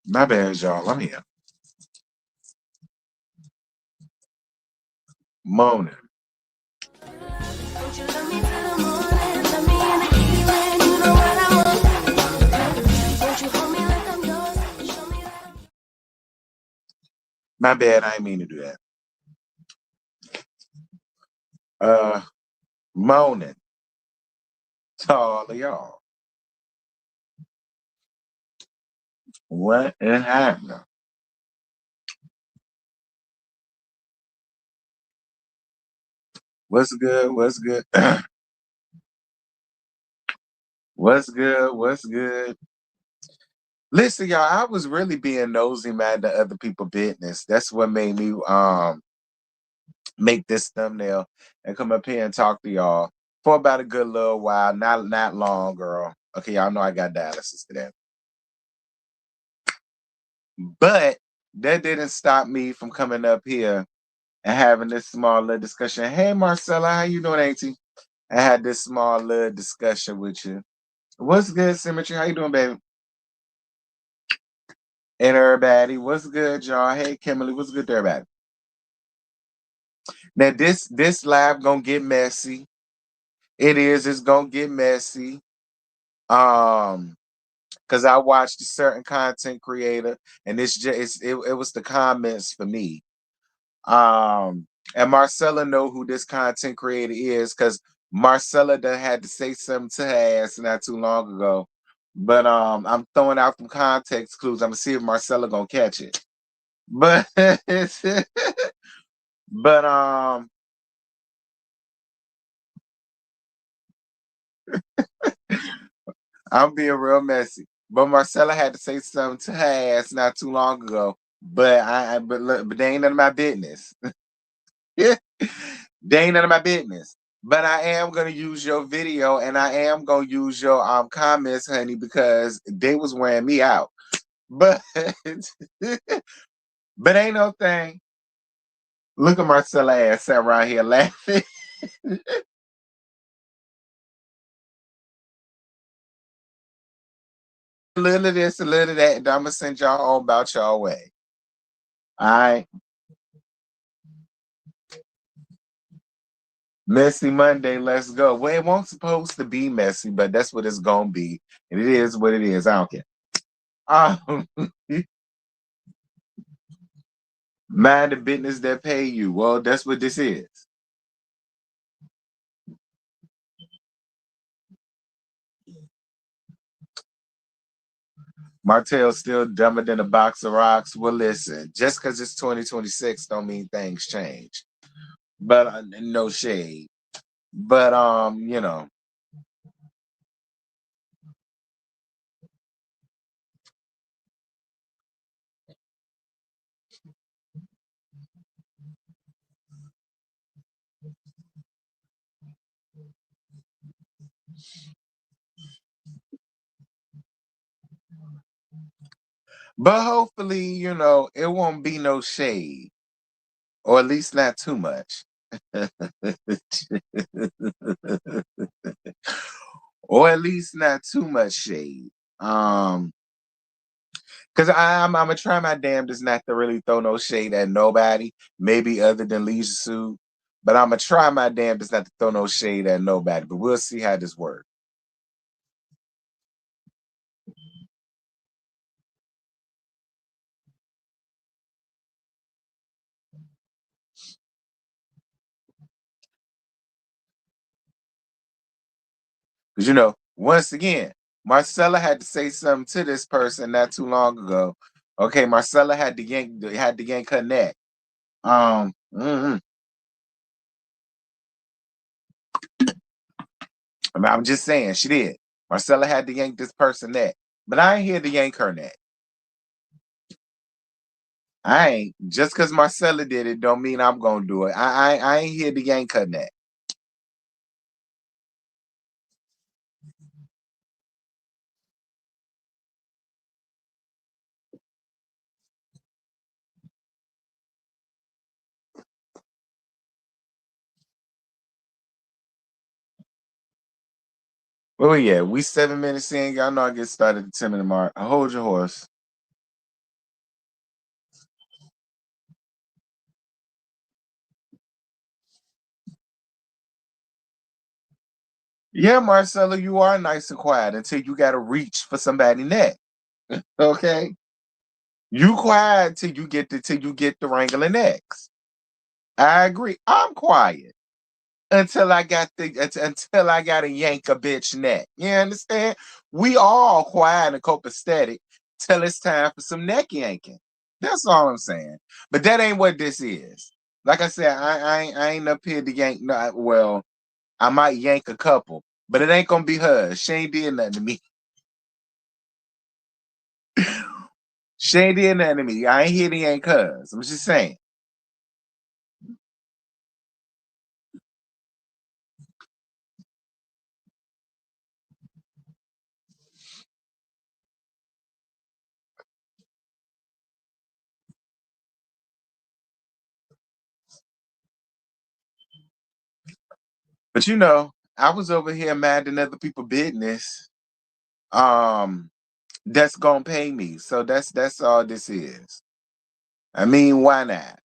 My bad, y'all. I'm here. Moaning. My bad, I didn't mean to do that. Moaning to all of y'all. What is happening? What's good? What's good? What's good? What's good? Listen, y'all, I was really being nosy, man, to other people's business. That's what made me make this thumbnail and come up here and talk to y'all for about a good little while. Not long, girl. Okay, y'all know I got dialysis today. But that didn't stop me from coming up here and having this small little discussion. Hey Marcella, how you doing, Auntie? I had this small little discussion with you. What's good, Symmetry? How you doing, baby? And everybody, what's good, y'all? Hey Kimberly, what's good to everybody? Now this live gonna get messy. It's gonna get messy. Because I watched a certain content creator, and it was the comments for me. And Marcella know who this content creator is, because Marcella done had to say something to her ass not too long ago. But I'm throwing out some context clues. I'm gonna see if Marcella gonna catch it. But but I'm being real messy. But Marcella had to say something to her ass not too long ago. But they ain't none of my business. They ain't none of my business. But I am gonna use your video and I am gonna use your comments, honey, because they was wearing me out. But but ain't no thing. Look at Marcella ass sat around here laughing. A little of this, a little of that, and I'm gonna send y'all all about y'all way. All right. Messy Monday, let's go. Well, it won't supposed to be messy, but that's what it's gonna be. And it is what it is. I don't care. Um, mind the business that pay you. Well, that's what this is. Martell's still dumber than a box of rocks. Well, listen, just because it's 2026 don't mean things change. But no shade. But hopefully, it won't be no shade. Or at least not too much. Or at least not too much shade. Because I'm gonna try my damnedest not to really throw no shade at nobody, maybe other than Leisure Suit. But I'm gonna try my damnedest not to throw no shade at nobody. But we'll see how this works. Because once again, Marcella had to say something to this person not too long ago. Okay, Marcella had to yank her neck. I'm just saying, she did. Marcella had to yank this person neck. But I ain't here to yank her neck. I ain't just because Marcella did it don't mean I'm gonna do it. I ain't here to yank her neck. Oh yeah, we 7 minutes in. Y'all know I get started at the 10-minute mark. I hold your horse. Yeah, Marcella, you are nice and quiet until you gotta reach for somebody neck. Okay? You quiet till you get the wrangling necks. I agree. I'm quiet until I gotta yank a bitch neck. You understand? We all quiet and copacetic till it's time for some neck yanking. That's all I'm saying. But that ain't what this is. Like I said, I ain't up here to yank. No, well, I might yank a couple, but it ain't gonna be hers. She ain't did nothing to me. She ain't did nothing to me. I ain't here to yank hers. I'm just saying. But I was over here minding other people's business. Um, that's gonna pay me. So that's all this is. I mean, why not?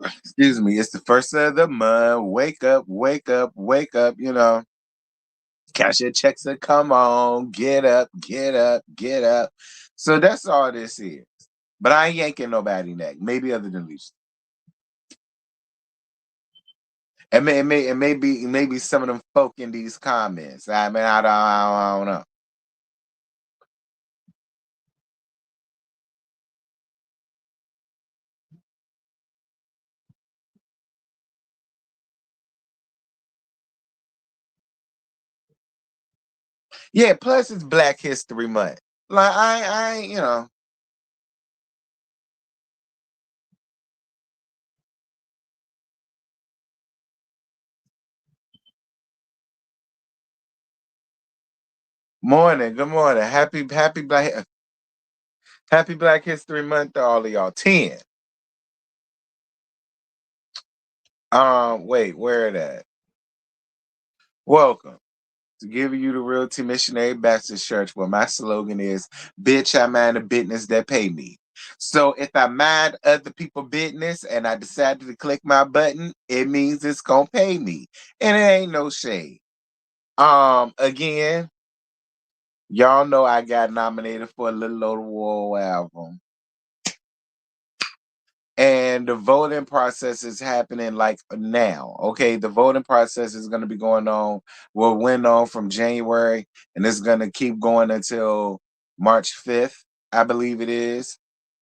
Excuse me. It's the first of the month. Wake up, wake up, wake up. Cash your checks and come on. Get up, get up, get up. So that's all this is. But I ain't yanking nobody neck. Maybe other than Lisa. Maybe some of them folk in these comments. I mean, I don't know. Yeah, plus it's Black History Month. Like I morning, good morning. Happy Black History Month to all of y'all. 10. Wait, where it at? Welcome to giving you the Realty Missionary Baptist Church, where my slogan is, bitch, I mind the business that pay me. So if I mind other people business and I decided to click my button, it means it's gonna pay me. And it ain't no shade. Again, y'all know I got nominated for a Little Old War album. And the voting process is happening like now. Okay, the voting process is going to be went on from January, and it's going to keep going until March 5th, I believe it is.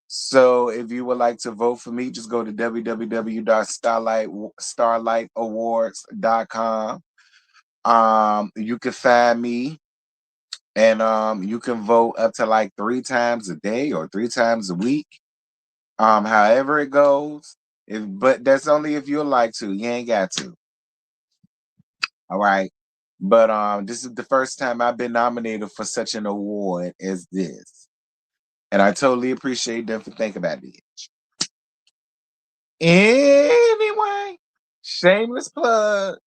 So if you would like to vote for me, just go to www.starlightawards.com. You can find me, and you can vote up to like 3 times a day or 3 times a week. However it goes. But that's only if you like to. You ain't got to. All right. But this is the first time I've been nominated for such an award as this. And I totally appreciate them for thinking about it. Anyway, shameless plug.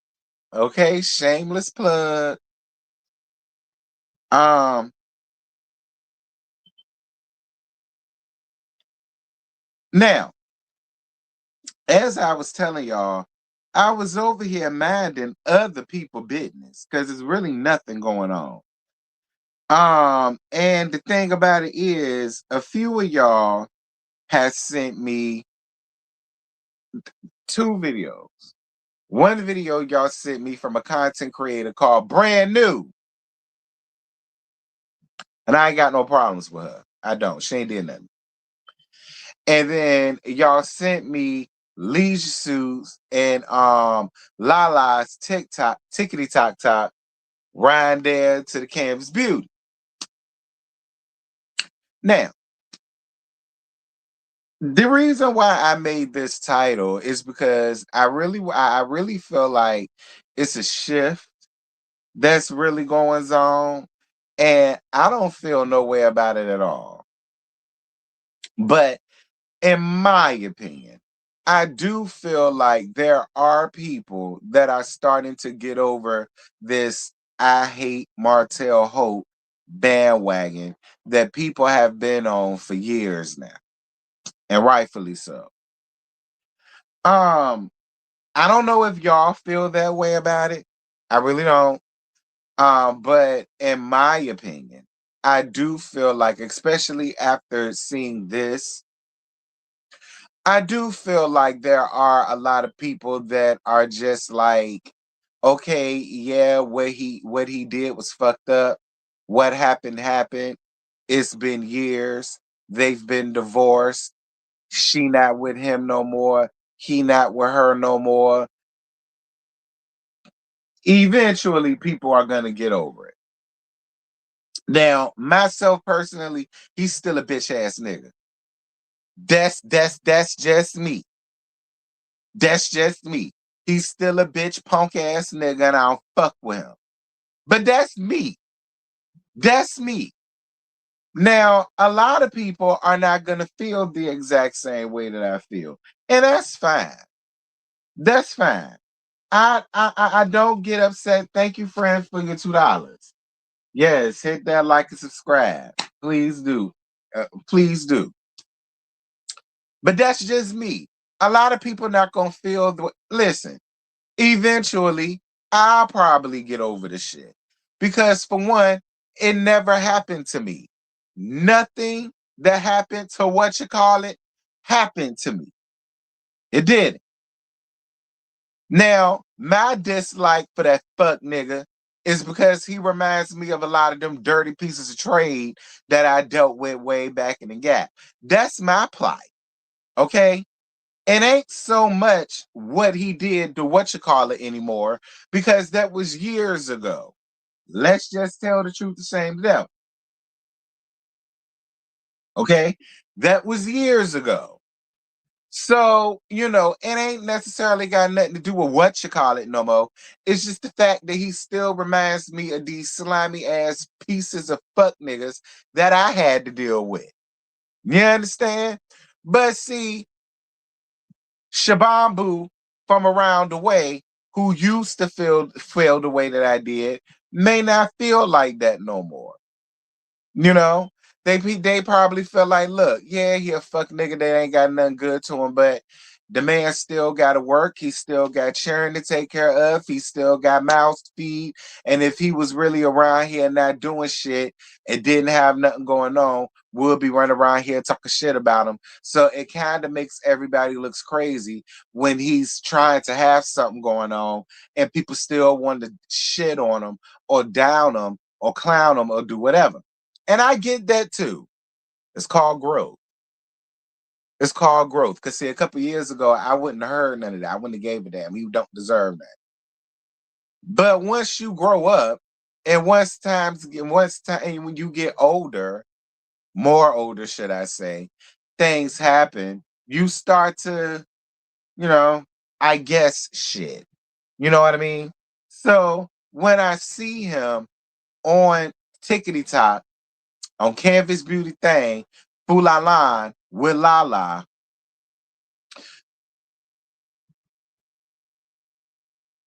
Okay, shameless plug. Um, Now, as I was telling y'all, I was over here minding other people business because there's really nothing going on. And the thing about it is, a few of y'all has sent me 2 videos. One video y'all sent me from a content creator called Brand New, and I ain't got no problems with her. I don't. She ain't did nothing. And then y'all sent me Leisure Suits and Lala's TikTok, Tickety Tock Tock, Ryan there to the Canvas Beauty. Now, The reason why I made this title is because I really feel like it's a shift that's really going on, and I don't feel no way about it at all. But in my opinion, I do feel like there are people that are starting to get over this I hate Martell Holt bandwagon that people have been on for years now, and rightfully so. Um, I don't know if y'all feel that way about it. I really don't. But in my opinion, I do feel like, especially after seeing this, I do feel like there are a lot of people that are just like, okay, yeah, what he did was fucked up. What happened happened. It's been years. They've been divorced. She not with him no more. He not with her no more. Eventually, people are gonna get over it. Now, myself personally, he's still a bitch ass nigga. That's just me. That's just me. He's still a bitch punk ass nigga, and I don't fuck with him. But that's me. That's me. Now, a lot of people are not gonna feel the exact same way that I feel, and that's fine. That's fine. I don't get upset. Thank you, friend, for your $2. Yes, hit that like and subscribe. Please do. Please do. But that's just me. A lot of people not gonna feel the listen. Eventually, I'll probably get over the shit. Because for one, it never happened to me. Nothing that happened to what you call it happened to me. It didn't. Now, my dislike for that fuck nigga is because he reminds me of a lot of them dirty pieces of trade that I dealt with way back in the gap. That's my plight. Okay? It ain't so much what he did to what you call it anymore, because that was years ago. Let's just tell the truth the same devil. Okay? That was years ago. So, it ain't necessarily got nothing to do with what you call it no more. It's just the fact that he still reminds me of these slimy ass pieces of fuck niggas that I had to deal with. You understand? But see, Shabambu from around the way, who used to feel the way that I did, may not feel like that no more. You know, they probably feel like, look, yeah, he a fuck nigga that ain't got nothing good to him, but the man still got to work. He still got children to take care of. He still got mouths to feed. And if he was really around here not doing shit and didn't have nothing going on, we'll be running around here talking shit about him. So it kind of makes everybody looks crazy when he's trying to have something going on and people still want to shit on him or down him or clown him or do whatever. And I get that too. It's called growth. It's called growth. Because see, a couple years ago, I wouldn't have heard none of that. I wouldn't have gave a damn. You don't deserve that. But once you grow up, and once time when you get older, more older, should I say, things happen. You start to, you know, I guess shit. You know what I mean? So when I see him on Tickety Top on Canvas Beauty Thing, Fulalan with Lala,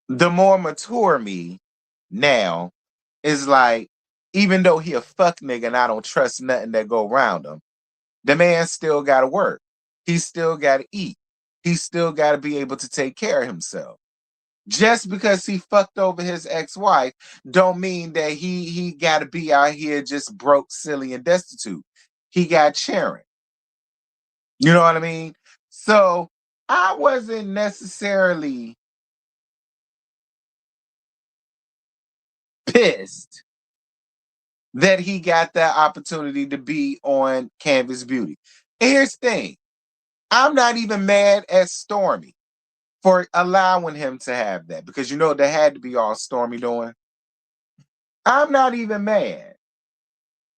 the more mature me now is like, even though he a fuck nigga and I don't trust nothing that go around him, the man still gotta work. He still gotta eat. He still gotta be able to take care of himself. Just because he fucked over his ex-wife don't mean that he gotta be out here just broke, silly, and destitute. He got Sharon. You know what I mean? So I wasn't necessarily pissed that he got that opportunity to be on Canvas Beauty. And here's the thing, I'm not even mad at Stormy for allowing him to have that, because that had to be all Stormy doing. I'm not even mad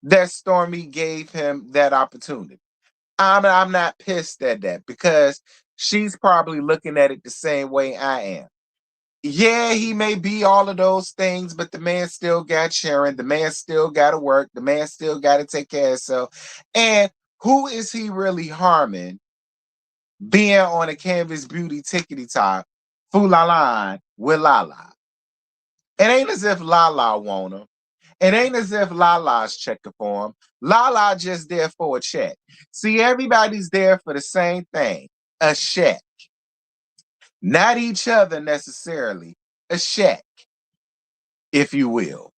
that Stormy gave him that opportunity. I'm not pissed at that because she's probably looking at it the same way I am. Yeah, he may be all of those things, but the man still got Sharon. The man still got to work. The man still got to take care of himself. And who is he really harming being on a Canvas Beauty tickety top, Fulalan with Lala? It ain't as if Lala want him. It ain't as if Lala's checking for him. Lala just there for a check. See, everybody's there for the same thing, a check. Not each other necessarily, a check, if you will.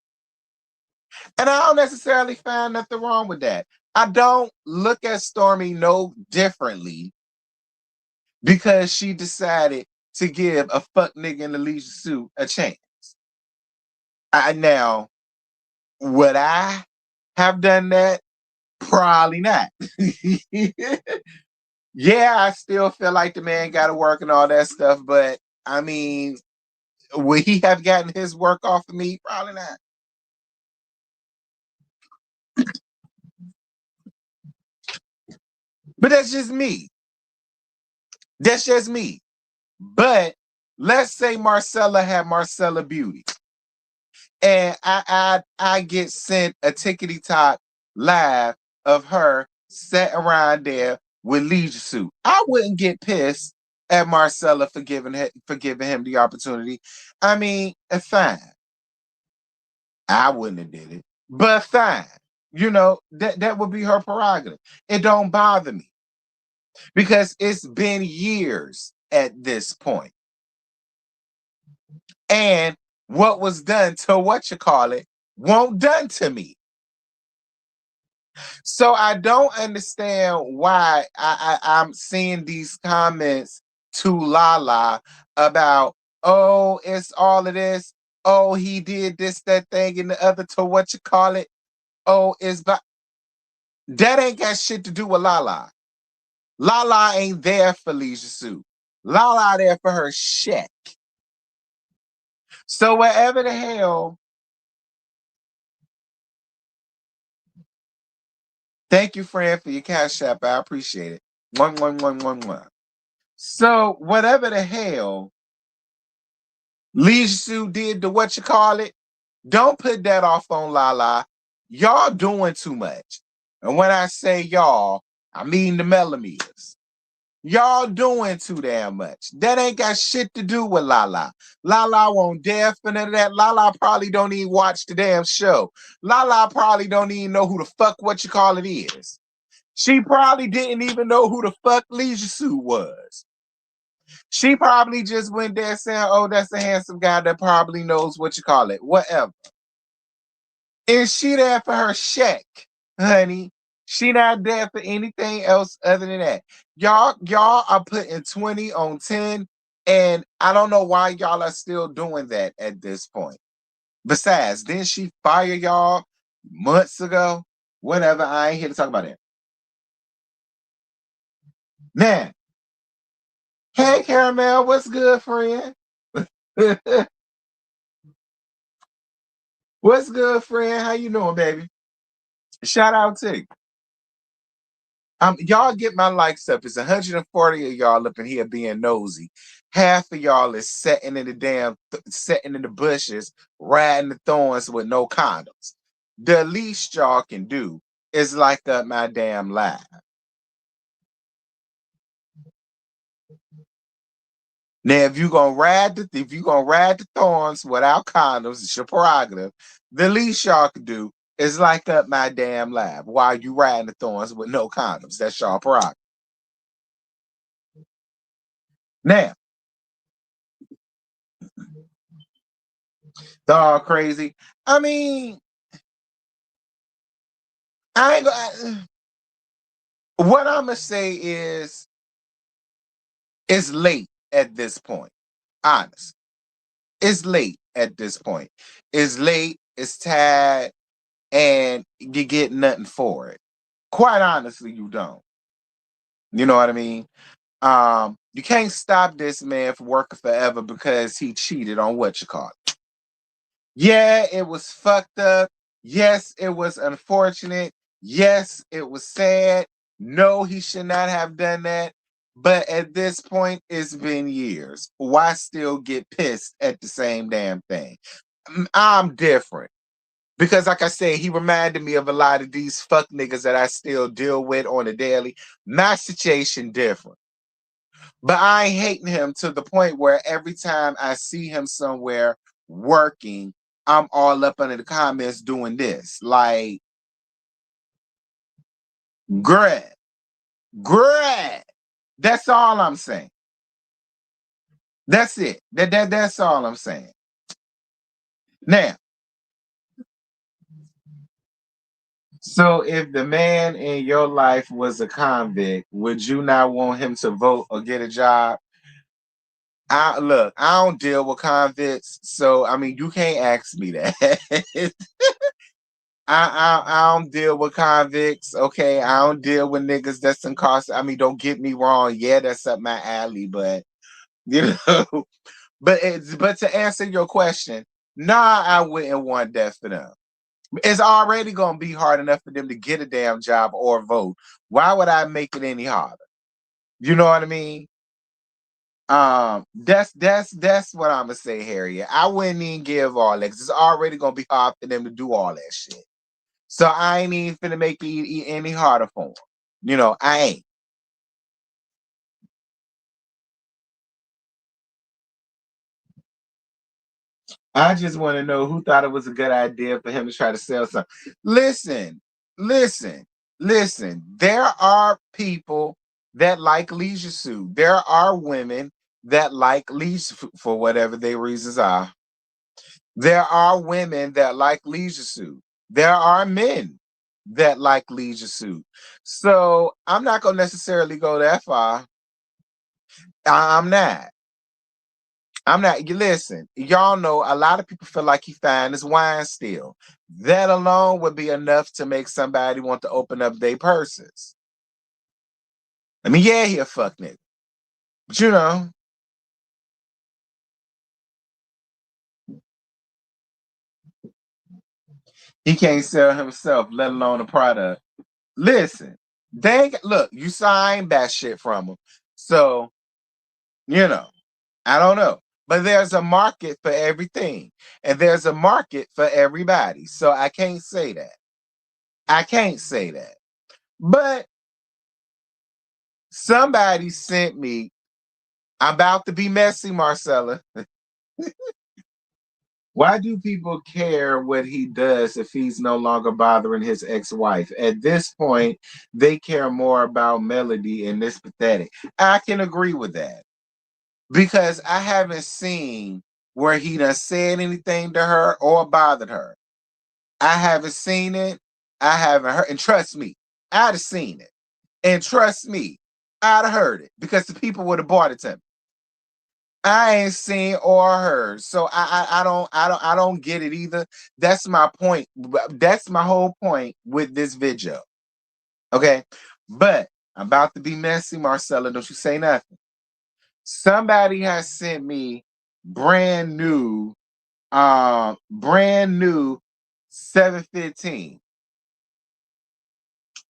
And I don't necessarily find nothing wrong with that. I don't look at Stormy no differently because she decided to give a fuck nigga in the leisure suit a chance. Now, would I have done that? Probably not. Yeah, I still feel like the man got to work and all that stuff, but I mean, would he have gotten his work off of me? Probably not. But that's just me. That's just me. But let's say Marcella had Marcella Beauty, and I get sent a tickety top live of her sat around there with leisure suit. I wouldn't get pissed at Marcella for giving him the opportunity. I mean, fine. I wouldn't have did it, but fine. You know that would be her prerogative. It don't bother me because it's been years at this point. And what was done to what you call it won't done to me. So I don't understand why I'm seeing these comments to Lala about, oh, it's all of this. Oh, he did this, that thing, and the other to what you call it. Oh, it's but that ain't got shit to do with Lala. Lala ain't there for leisure suit. Lala there for her check. So whatever the hell. Thank you, Fren, for your cash app. I appreciate it. One. So whatever the hell Leisure Suit did to what you call it, don't put that off on Lala. Y'all doing too much. And when I say y'all, I mean the Melometers. Y'all doing too damn much. That ain't got shit to do with Lala. Lala won't dare for none of that. Lala probably don't even watch the damn show. Lala probably don't even know who the fuck what you call it is. She probably didn't even know who the fuck Leisure Suit was. She probably just went there saying, oh, that's a handsome guy that probably knows what you call it. Whatever. Is she there for her check, honey? She not there for anything else other than that. Y'all are putting 20 on 10, and I don't know why y'all are still doing that at this point. Besides, didn't she fire y'all months ago? Whatever, I ain't here to talk about it. Man, hey Caramel, what's good, friend? What's good, friend? How you doing, baby? Shout out to you. Y'all get my likes up. It's 140 of y'all up in here being nosy. Half of y'all is sitting in the bushes, riding the thorns with no condoms. The least y'all can do is like up my damn live. Now, if you gonna ride the thorns without condoms, it's your prerogative. The least y'all can do is like up my damn live while you riding the thorns with no condoms. That's y'all prerogative. Now, they're all crazy. I mean, I ain't gonna. What I'm gonna say is, it's late at this point. Honest, it's late at this point. It's late. It's tired, and you get nothing for it. Quite honestly, you don't. You know what I mean? You can't stop this man from working forever because he cheated on what you call it. Yeah, it was fucked up. Yes, it was unfortunate. Yes, it was sad. No, he should not have done that. But at this point, it's been years. Why still get pissed at the same damn thing? I'm different. Because, like I said, he reminded me of a lot of these fuck niggas that I still deal with on a daily. My situation different. But I ain't hating him to the point where every time I see him somewhere working, I'm all up under the comments doing this. Like, great, great. That's all I'm saying. That's it. That's all I'm saying. Now, so if the man in your life was a convict, would you not want him to vote or get a job? Look, I don't deal with convicts, so I mean you can't ask me that. I don't deal with convicts, okay? I don't deal with niggas that's in cost. I mean, don't get me wrong, yeah, that's up my alley, but you know, but to answer your question, nah, I wouldn't want that for them. It's already gonna be hard enough for them to get a damn job or vote. Why would I make it any harder? You know what I mean? That's what I'm gonna say, Harriet. I wouldn't even give all that 'cause it's already gonna be hard for them to do all that shit. So I ain't even finna make it any harder for them. You know, I ain't. I just want to know who thought it was a good idea for him to try to sell something. Listen, listen, listen. There are people that like leisure suit. There are women that like leisure for whatever their reasons are. There are women that like leisure suit. There are men that like leisure suit. So I'm not gonna necessarily go that far. I'm not. I'm not. You listen, y'all know a lot of people feel like he fine as wine still. That alone would be enough to make somebody want to open up their purses. I mean, yeah, he a fuck nigga. But you know, he can't sell himself, let alone a product. Listen, look, you sign that shit from him. So, you know, I don't know. But there's a market for everything. And there's a market for everybody. So I can't say that. I can't say that. But somebody sent me, I'm about to be messy, Marcella. Why do people care what he does if he's no longer bothering his ex-wife? At this point, they care more about Melody and this pathetic. I can agree with that because I haven't seen where he done said anything to her or bothered her. I haven't seen it. I haven't heard. And trust me, I'd have seen it. And trust me, I'd have heard it because the people would have bought it to me. I ain't seen or heard, so I don't get it either. That's my point. That's my whole point with this video. Okay, but I'm about to be messy, Marcella. Don't you say nothing. Somebody has sent me brand new, brand new 715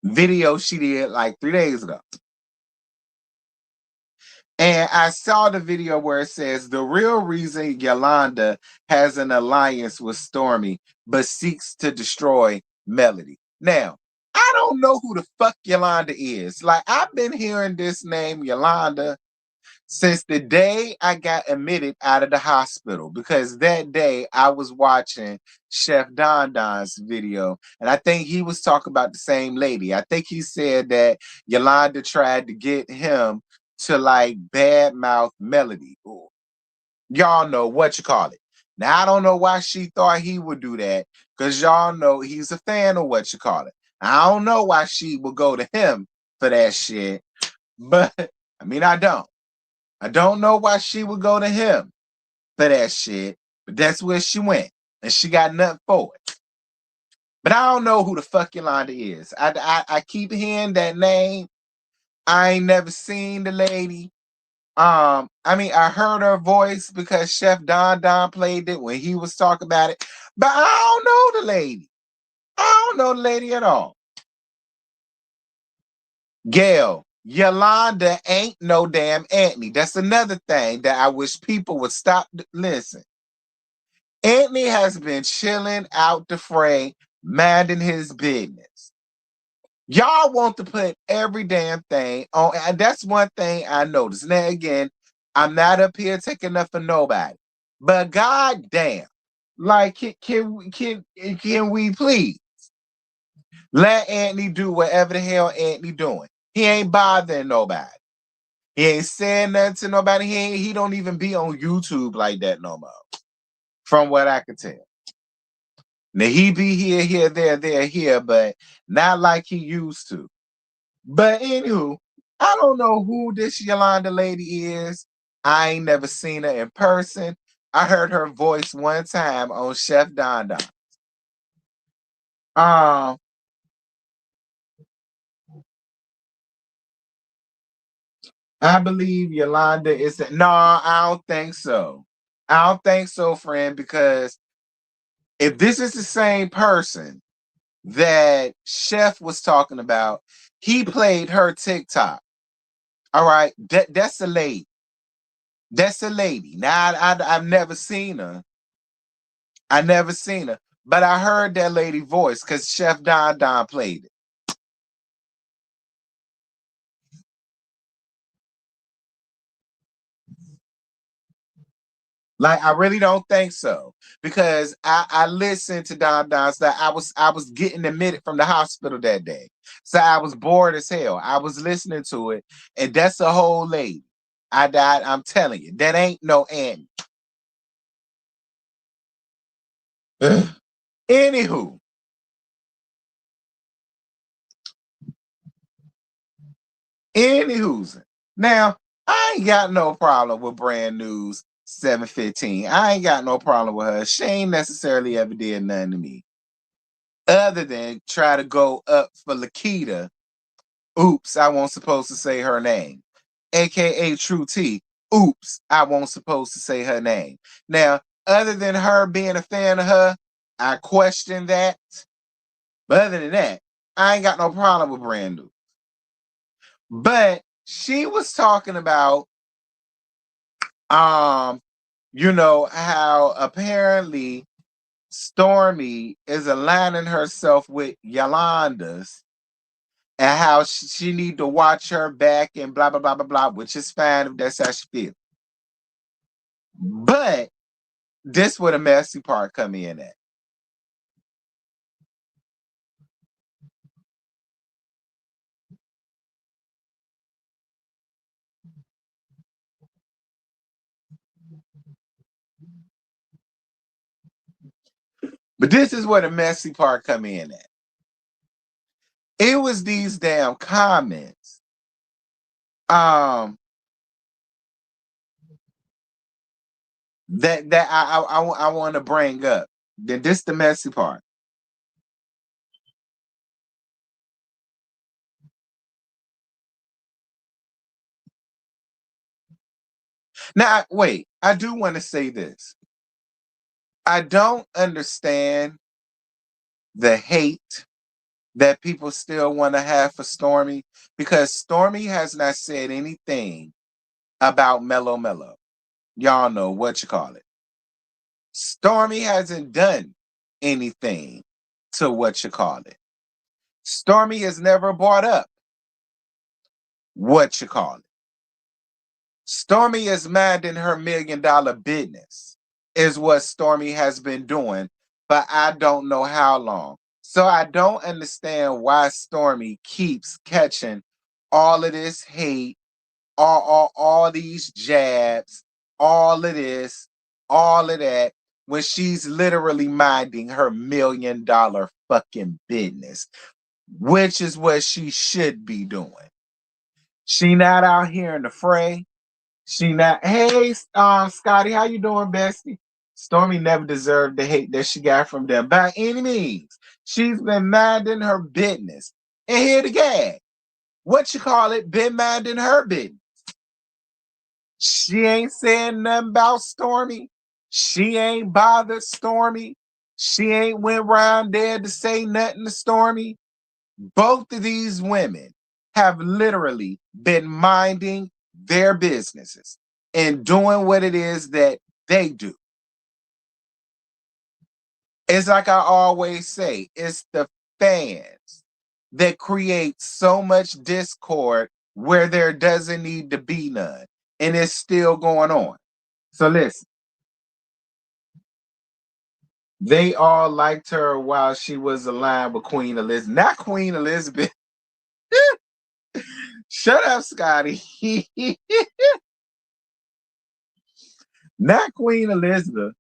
video she did like 3 days ago. And I saw the video where it says the real reason Yolanda has an alliance with Stormy, but seeks to destroy Melody. Now, I don't know who the fuck Yolanda is. Like, I've been hearing this name, Yolanda, since the day I got admitted out of the hospital, because that day I was watching Chef Don Don's video, and I think he was talking about the same lady. I think he said that Yolanda tried to get him to like badmouth Melody. Ooh, y'all know what you call it. Now I don't know why she thought he would do that, because y'all know he's a fan of what you call it. I don't know why she would go to him for that shit, but I mean I don't. I don't know why she would go to him for that shit, but that's where she went, and she got nothing for it. But I don't know who the fuck Yolanda is. I keep hearing that name. I ain't never seen the lady. I mean, I heard her voice because Chef Don Don played it when he was talking about it, but I don't know the lady. I don't know the lady at all. Gail, Yolanda ain't no damn Anthony. That's another thing that I wish people would stop. Listen, Anthony has been chilling out the fray, minding his business. Y'all want to put every damn thing on, and that's one thing I noticed. Now again, I'm not up here taking enough for nobody, but god damn, like can we please let Anthony do whatever the hell Anthony doing? He ain't bothering nobody. He ain't saying nothing to nobody. He don't even be on YouTube like that no more. From what I can tell. Now he be here, there, here, but not like he used to. But anywho, I don't know who this Yolanda lady is. I ain't never seen her in person. I heard her voice one time on Chef Don Don. Um, I believe Yolanda is. No, I don't think so. I don't think so, friend, because if this is the same person that Chef was talking about, he played her TikTok. All right, that's a lady. That's a lady. Now I've never seen her. I never seen her, but I heard that lady voice because Chef Don Don played it. Like I really don't think so because I listened to Don Don's that I was getting admitted from the hospital that day, so I was bored as hell. I was listening to it, and that's a whole lady. I died. I'm telling you, that ain't no Annie. Anywho, Anywho's now I ain't got no problem with Brand News 715. I ain't got no problem with her. She ain't necessarily ever did nothing to me. Other than try to go up for Lakita. Oops, I won't supposed to say her name. A.K.A. True T. Oops, I won't supposed to say her name. Now, other than her being a fan of her, I question that. But other than that, I ain't got no problem with Brand New. But she was talking about um, how apparently Stormy is aligning herself with Yolanda's and how she need to watch her back and blah blah blah blah blah, which is fine if that's how she feels. But this where the messy part come in at. But this is where the messy part come in at. It was these damn comments. Um, that I want to bring up. Then this the messy part. Now, wait. I do want to say this. I don't understand the hate that people still want to have for Stormy because Stormy has not said anything about Mellow Mellow. Y'all know what you call it. Stormy hasn't done anything to what you call it. Stormy has never brought up what you call it. Stormy is minding her $1 million business, is what Stormy has been doing, but I don't know how long. So I don't understand why Stormy keeps catching all of this hate, all these jabs, all of this, all of that, when she's literally minding her $1 million fucking business, which is what she should be doing. She not out here in the fray. She not, hey, Scotty, how you doing, bestie? Stormy never deserved the hate that she got from them by any means. She's been minding her business. And here the gag. What you call it? Been minding her business. She ain't saying nothing about Stormy. She ain't bothered Stormy. She ain't went around there to say nothing to Stormy. Both of these women have literally been minding their businesses and doing what it is that they do. It's like I always say, it's the fans that create so much discord where there doesn't need to be none. And it's still going on. So listen, they all liked her while she was aligned with Queen Elizabeth. Not Queen Elizabeth. Shut up, Scotty. Not Queen Elizabeth.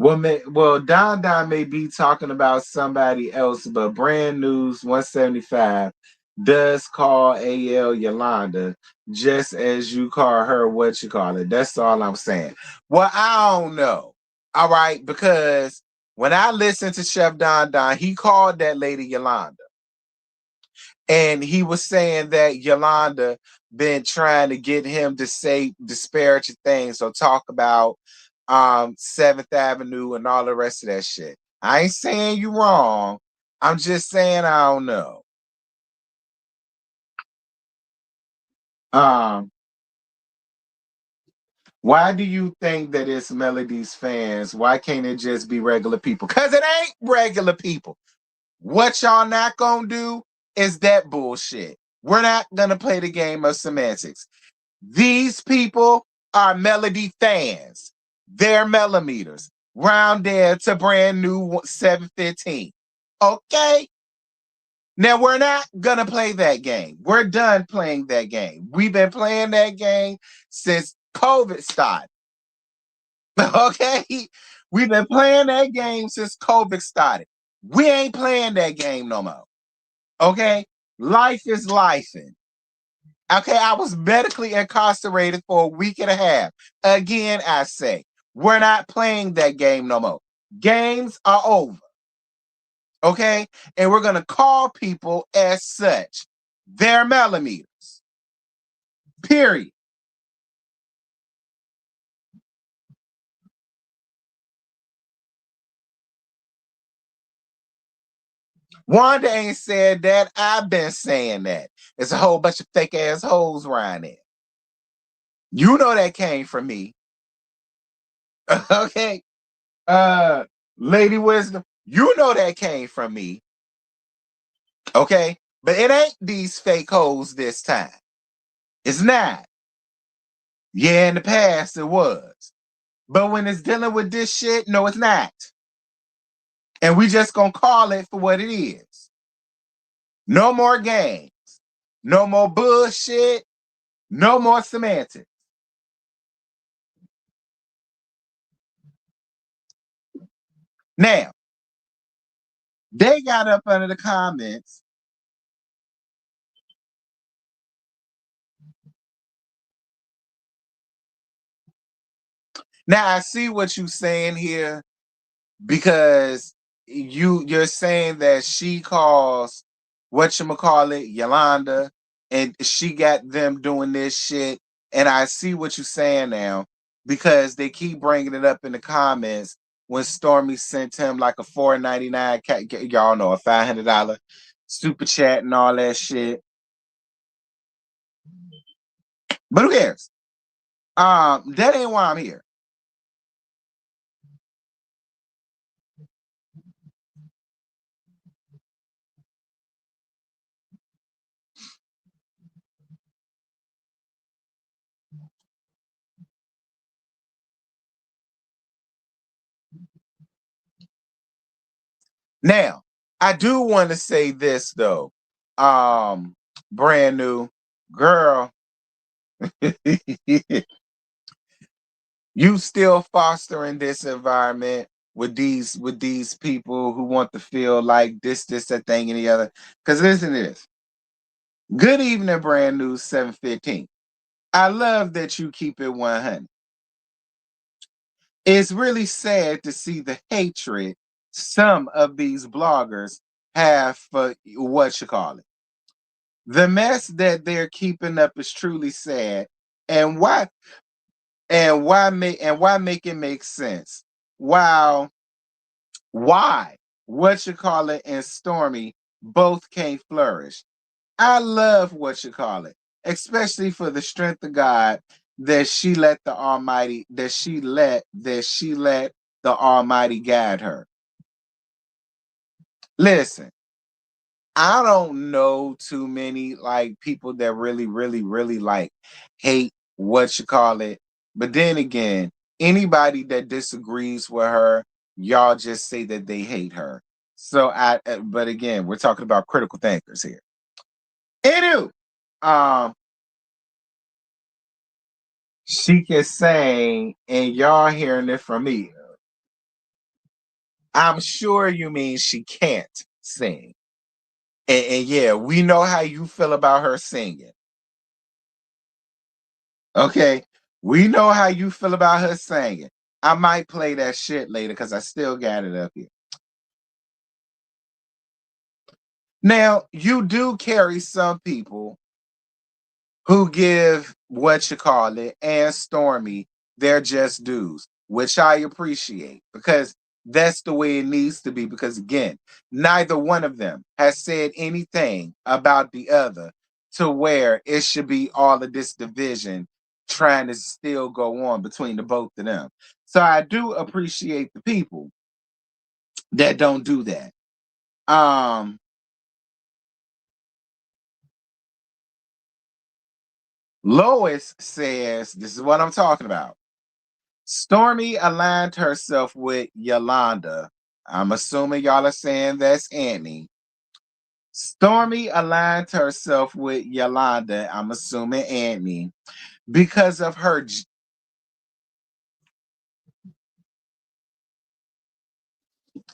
Don may be talking about somebody else, but Brand News 175 does call AL Yolanda just as you call her what you call it. That's all I'm saying. Well, I don't know. All right, because when I listened to Chef Don, he called that lady Yolanda. And he was saying that Yolanda been trying to get him to say disparaging things or talk about 7th Avenue and all the rest of that shit. I ain't saying you wrong. I'm just saying I don't know. Um, why do you think that it's Melody's fans? Why can't it just be regular people? Because it ain't regular people. What y'all not gonna do is that bullshit. We're not gonna play the game of semantics. These people are Melody fans. They're millimeters. Round there to Brand New 715. Okay? Now we're not gonna play that game. We're done playing that game. We've been playing that game since COVID started. Okay? We've been playing that game since COVID started. We ain't playing that game no more. Okay? Life is life. Okay, I was medically incarcerated for a week and a half. Again, I say, we're not playing that game no more. Games are over. Okay? And we're going to call people as such. They're millimeters. Period. Wanda ain't said that. I've been saying that. It's a whole bunch of fake ass hoes around there. You know that came from me. Okay? Lady Wisdom, you know that came from me. Okay? But it ain't these fake hoes this time. It's not. Yeah, in the past it was. But when it's dealing with this shit, no, it's not. And we just gonna call it for what it is. No more games. No more bullshit. No more semantics. Now, they got up under the comments. Now I see what you're saying here because you're saying that she calls whatchamacallit Yolanda and she got them doing this shit. And I see what you're saying now because they keep bringing it up in the comments when Stormy sent him like a $4.99 y'all know a $500 super chat and all that shit. But who cares? That ain't why I'm here. Now, I do want to say this though. Brand new girl, you still fostering this environment with these people who want to feel like this, that thing, and the other. Because listen to this. Good evening, Brand New 715. I love that you keep it 100. It's really sad to see the hatred some of these bloggers have for what you call it. The mess that they're keeping up is truly sad. And why make it make sense? Wow, why what you call it and Stormy both can't flourish. I love what you call it, especially for the strength of God that she let the Almighty, that she let the Almighty guide her. Listen, I don't know too many like people that really, really, really like hate what you call it. But then again, anybody that disagrees with her, y'all just say that they hate her. But again, we're talking about critical thinkers here. Anywho, um, she can sing, and y'all hearing it from me. I'm sure you mean she can't sing. And yeah, we know how you feel about her singing. Okay. We know how you feel about her singing. I might play that shit later because I still got it up here. Now, you do carry some people who give what you call it and Stormy their just dues, which I appreciate because that's the way it needs to be. Because again, neither one of them has said anything about the other to where it should be all of this division trying to still go on between the both of them. So I do appreciate the people that don't do that. Um, Lois says, this is what I'm talking about. Stormy aligned herself with Yolanda. I'm assuming y'all are saying that's Annie. Stormy aligned herself with Yolanda. I'm assuming Annie because of her.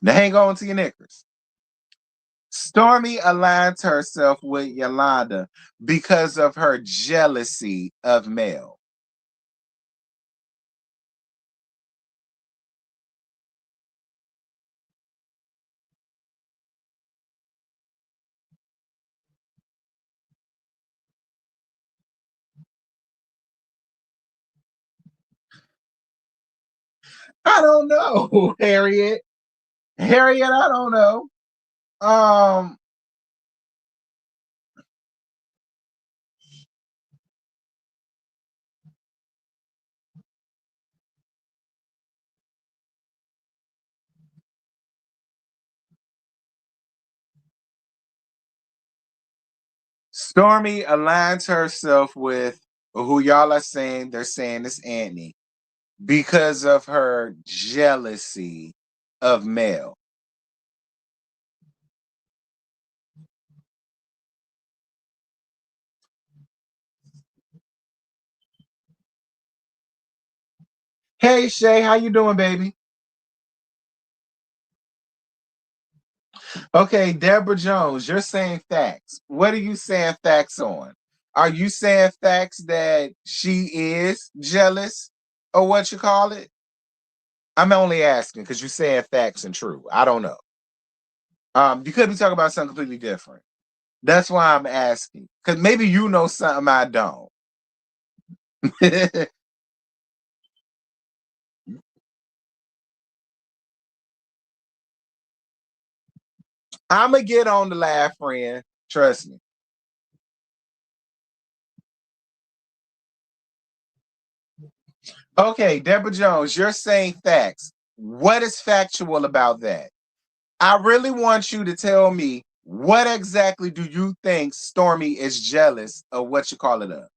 Now hang on to your knickers. Stormy aligned herself with Yolanda because of her jealousy of Mel. I don't know, Harriet. Harriet, I don't know. Um, Stormy aligns herself with who y'all are saying they're saying is Annie because of her jealousy of Mel. Hey Shay, how you doing, baby? Okay, Deborah Jones, you're saying facts. What are you saying facts on? Are you saying facts that she is jealous or what you call it? I'm only asking because you're saying facts and true. I don't know. You could be talking about something completely different. That's why I'm asking. Because maybe you know something I don't. I'm gonna get on the laugh, friend. Trust me. Okay, Deborah Jones, you're saying facts. What is factual about that? I really want you to tell me what exactly do you think Stormy is jealous of what you call it of?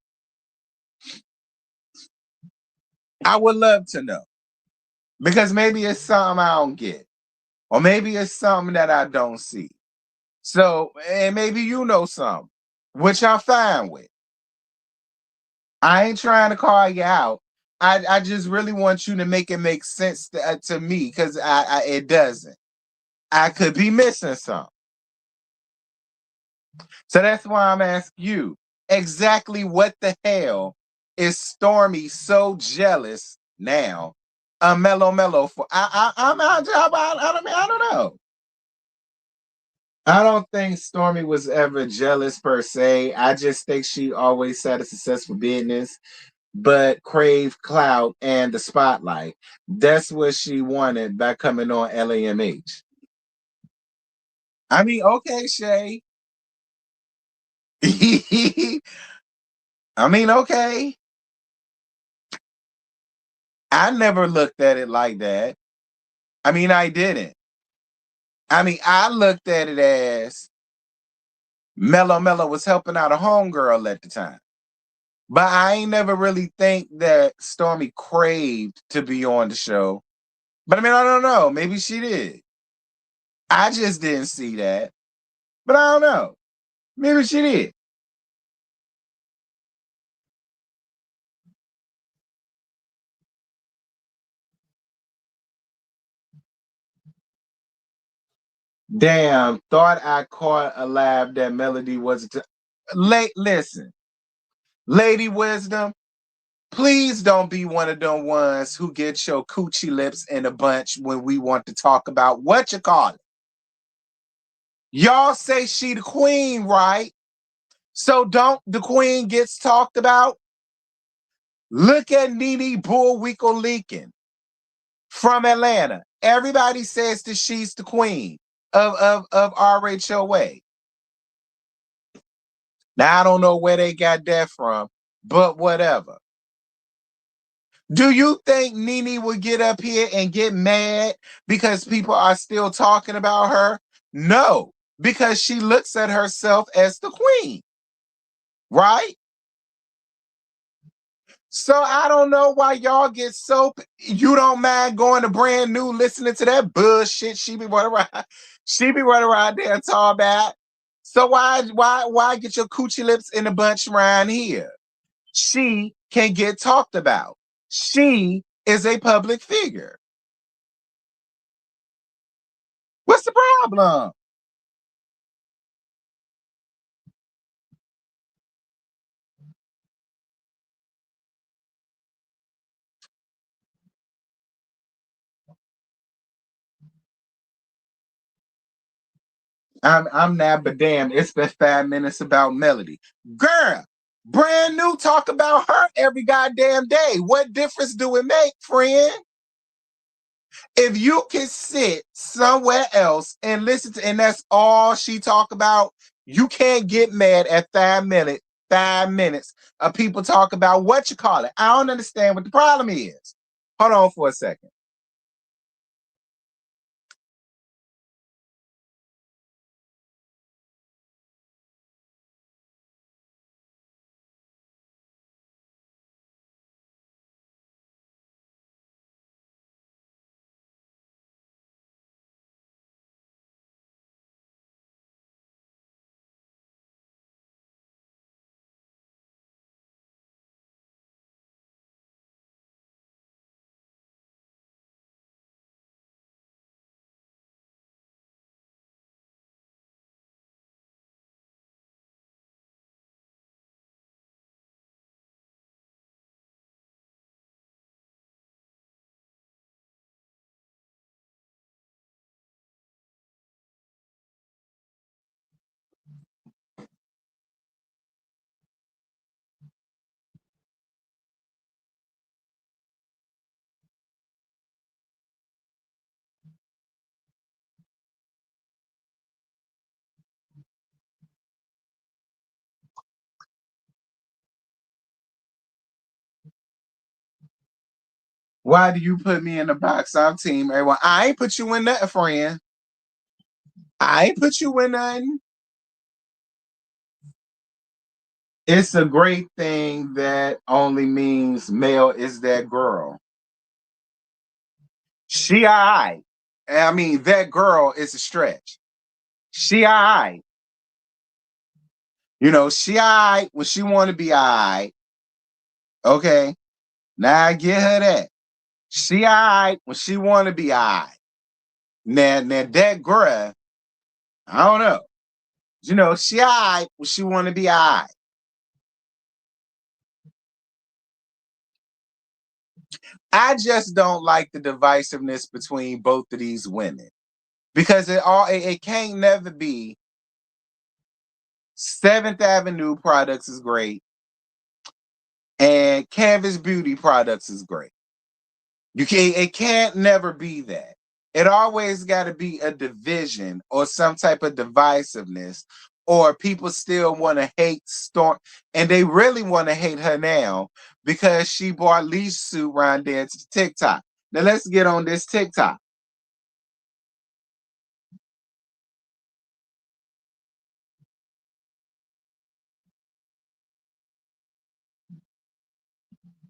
I would love to know because maybe it's something I don't get, or maybe it's something that I don't see. So, and maybe you know something, which I'm fine with. I ain't trying to call you out. I just really want you to make it make sense to me because it doesn't. I could be missing something. So that's why I'm asking you exactly what the hell is Stormy so jealous now? A mellow for I'm out. I don't know. I don't think Stormy was ever jealous per se. I just think she always had a successful business, but crave clout and the spotlight. That's what she wanted by coming on LAMH. I mean, okay, Shay. I mean, okay. I never looked at it like that. I mean, I didn't. I mean, I looked at it as Mello Mello was helping out a homegirl at the time. But I ain't never really think that Stormy craved to be on the show. But I mean, I don't know. Maybe she did. I just didn't see that. But I don't know. Maybe she did. Damn, thought I caught a laugh that Melody wasn't. Listen, Lady Wisdom, please don't be one of them ones who get your coochie lips in a bunch when we want to talk about what you call it. Y'all say she the queen, right? So don't the queen gets talked about? Look at Nene Bullwinkle Lincoln from Atlanta. Everybody says that she's the queen of RHOA. Now I don't know where they got that from, but whatever. Do you think Nene would get up here and get mad because people are still talking about her? No, because she looks at herself as the queen, right? So I don't know why y'all get so you don't mind going to brand new listening to that bullshit she be running around. She be running around there and talk about. So why get your coochie lips in a bunch around here? She can get talked about. She is a public figure. What's the problem? I'm not, but damn, it's been 5 minutes about Melody. Girl, brand new talk about her every goddamn day. What difference do it make, friend? If you can sit somewhere else and listen to, and that's all she talk about, you can't get mad at 5 minutes of people talk about what you call it. I don't understand what the problem is. Hold on for a second. Why do you put me in the box? I'm team everyone. I ain't put you in nothing, friend. I ain't put you in nothing. It's a great thing that only means male is that girl. She alright. I mean, that girl is a stretch. She alright. You know, she alright when she want to be alright. Okay. Now I get her that. She alright when she want to be alright. Now that girl, I don't know. You know, she alright when she want to be alright. I just don't like the divisiveness between both of these women because it can't never be Seventh Avenue products is great and Canvas Beauty products is great. It can't never be that. It always got to be a division or some type of divisiveness or people still want to hate Storm, and they really want to hate her now because she brought leash suit around there to TikTok. Now let's get on this TikTok.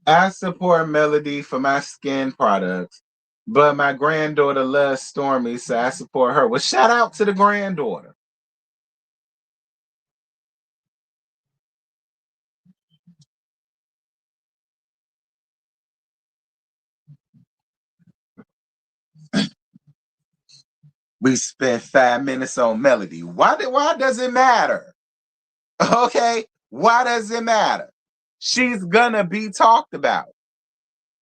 I support Melody for my skin products, but my granddaughter loves Stormy, so I support her. Well, shout out to the granddaughter. We spent 5 minutes on Melody. Why does it matter? Okay, why does it matter? She's gonna be talked about.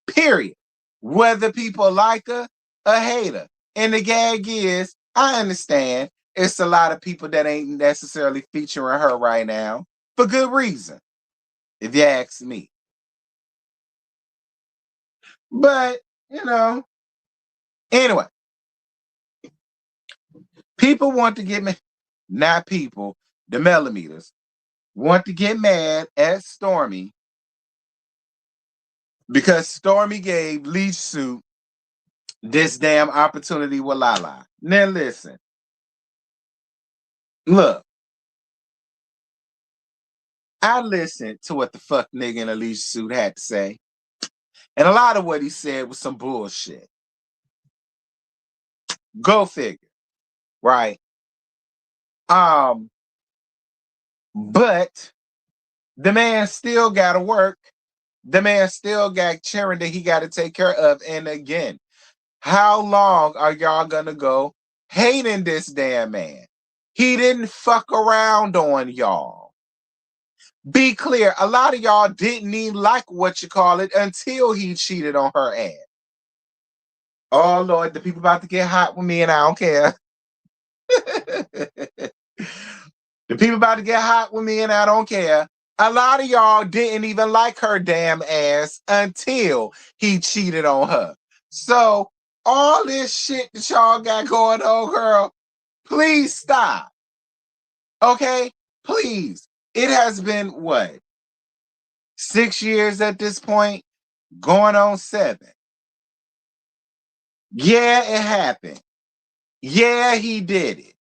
Period. Whether people like her or hate her. And the gag is, I understand it's a lot of people that ain't necessarily featuring her right now for good reason, if you ask me. But, anyway, people want to get me, not people, the millimeters, want to get mad at Stormy because Stormy gave Leech Suit this damn opportunity with Lala. Now listen, look, I listened to what the fuck nigga in a leash suit had to say, and a lot of what he said was some bullshit. Go figure, right? But the man still got to work. The man still got children that he got to take care of. And again, how long are y'all gonna go hating this damn man? He didn't fuck around on y'all. Be clear, a lot of y'all didn't even like what you call it until he cheated on her ass. Oh Lord, the people about to get hot with me, and I don't care. The people about to get hot with me, and I don't care. A lot of y'all didn't even like her damn ass until he cheated on her. So all this shit that y'all got going on, girl, please stop. Okay? Please. It has been what? 6 years at this point? Going on 7. Yeah, it happened. Yeah, he did it.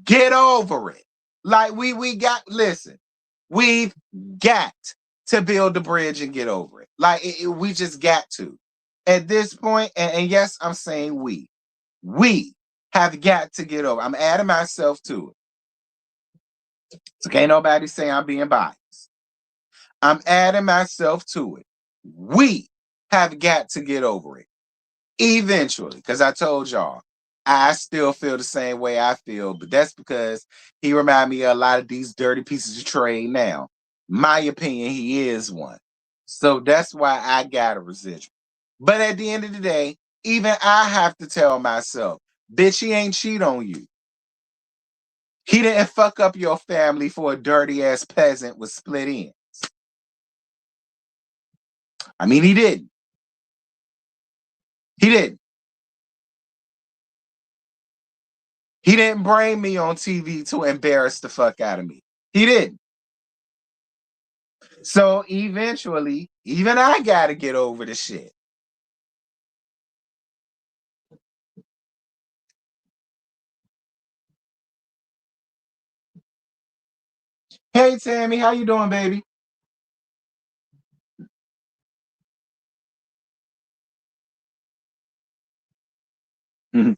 Get over it. Like we got, listen, we've got to build the bridge and get over it. Like we just got to. At this point, and yes, I'm saying we have got to get over. I'm adding myself to it. So can't nobody say I'm being biased. I'm adding myself to it. We have got to get over it. Eventually, because I told y'all, I still feel the same way I feel, but that's because he remind me of a lot of these dirty pieces of trade now. My opinion, he is one. So that's why I got a residual. But at the end of the day, even I have to tell myself, bitch, he ain't cheat on you. He didn't fuck up your family for a dirty ass peasant with split ends. I mean, he didn't. He didn't. He didn't bring me on TV to embarrass the fuck out of me. He didn't. So eventually, even I gotta get over the shit. Hey Tammy, how you doing, baby? Mhm.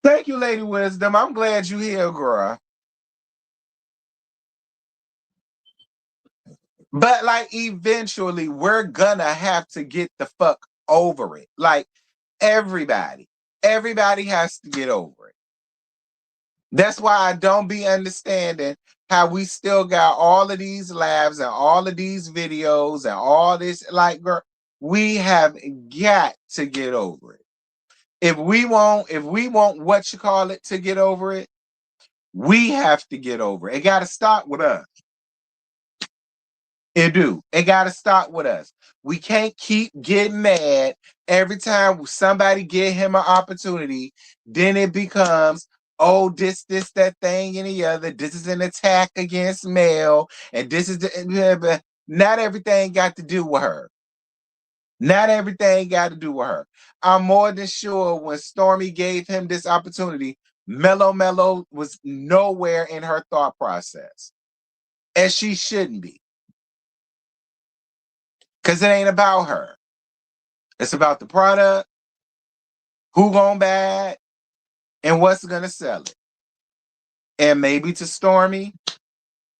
Thank you, Lady Wisdom. I'm glad you here, girl. But like eventually we're gonna have to get the fuck over it. Like everybody. Everybody has to get over it. That's why I don't be understanding how we still got all of these labs and all of these videos and all this. Like, girl, we have got to get over it. If we want what you call it to get over it, we have to get over it. It got to start with us. It do. It got to start with us. We can't keep getting mad every time somebody get him an opportunity. Then it becomes, oh, this, that thing, and the other. This is an attack against male, and this is the. Not everything got to do with her. Not everything got to do with her. I'm more than sure when Stormy gave him this opportunity, Mellow was nowhere in her thought process. And she shouldn't be. Because it ain't about her. It's about the product, who gonna buy it, and what's gonna sell it. And maybe to Stormy,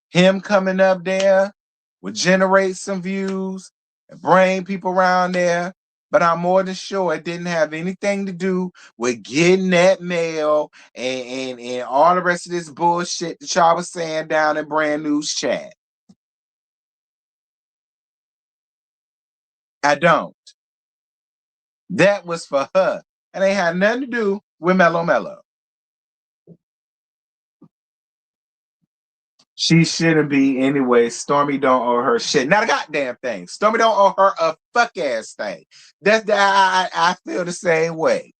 him coming up there would generate some views and bring people around there. But I'm more than sure it didn't have anything to do with getting that mail and all the rest of this bullshit that y'all was saying down in Brand News chat. I don't. That was for her. And they had nothing to do with Mellow. She shouldn't be anyway. Stormy don't owe her shit. Not a goddamn thing. Stormy don't owe her a fuck ass thing. That's I feel the same way.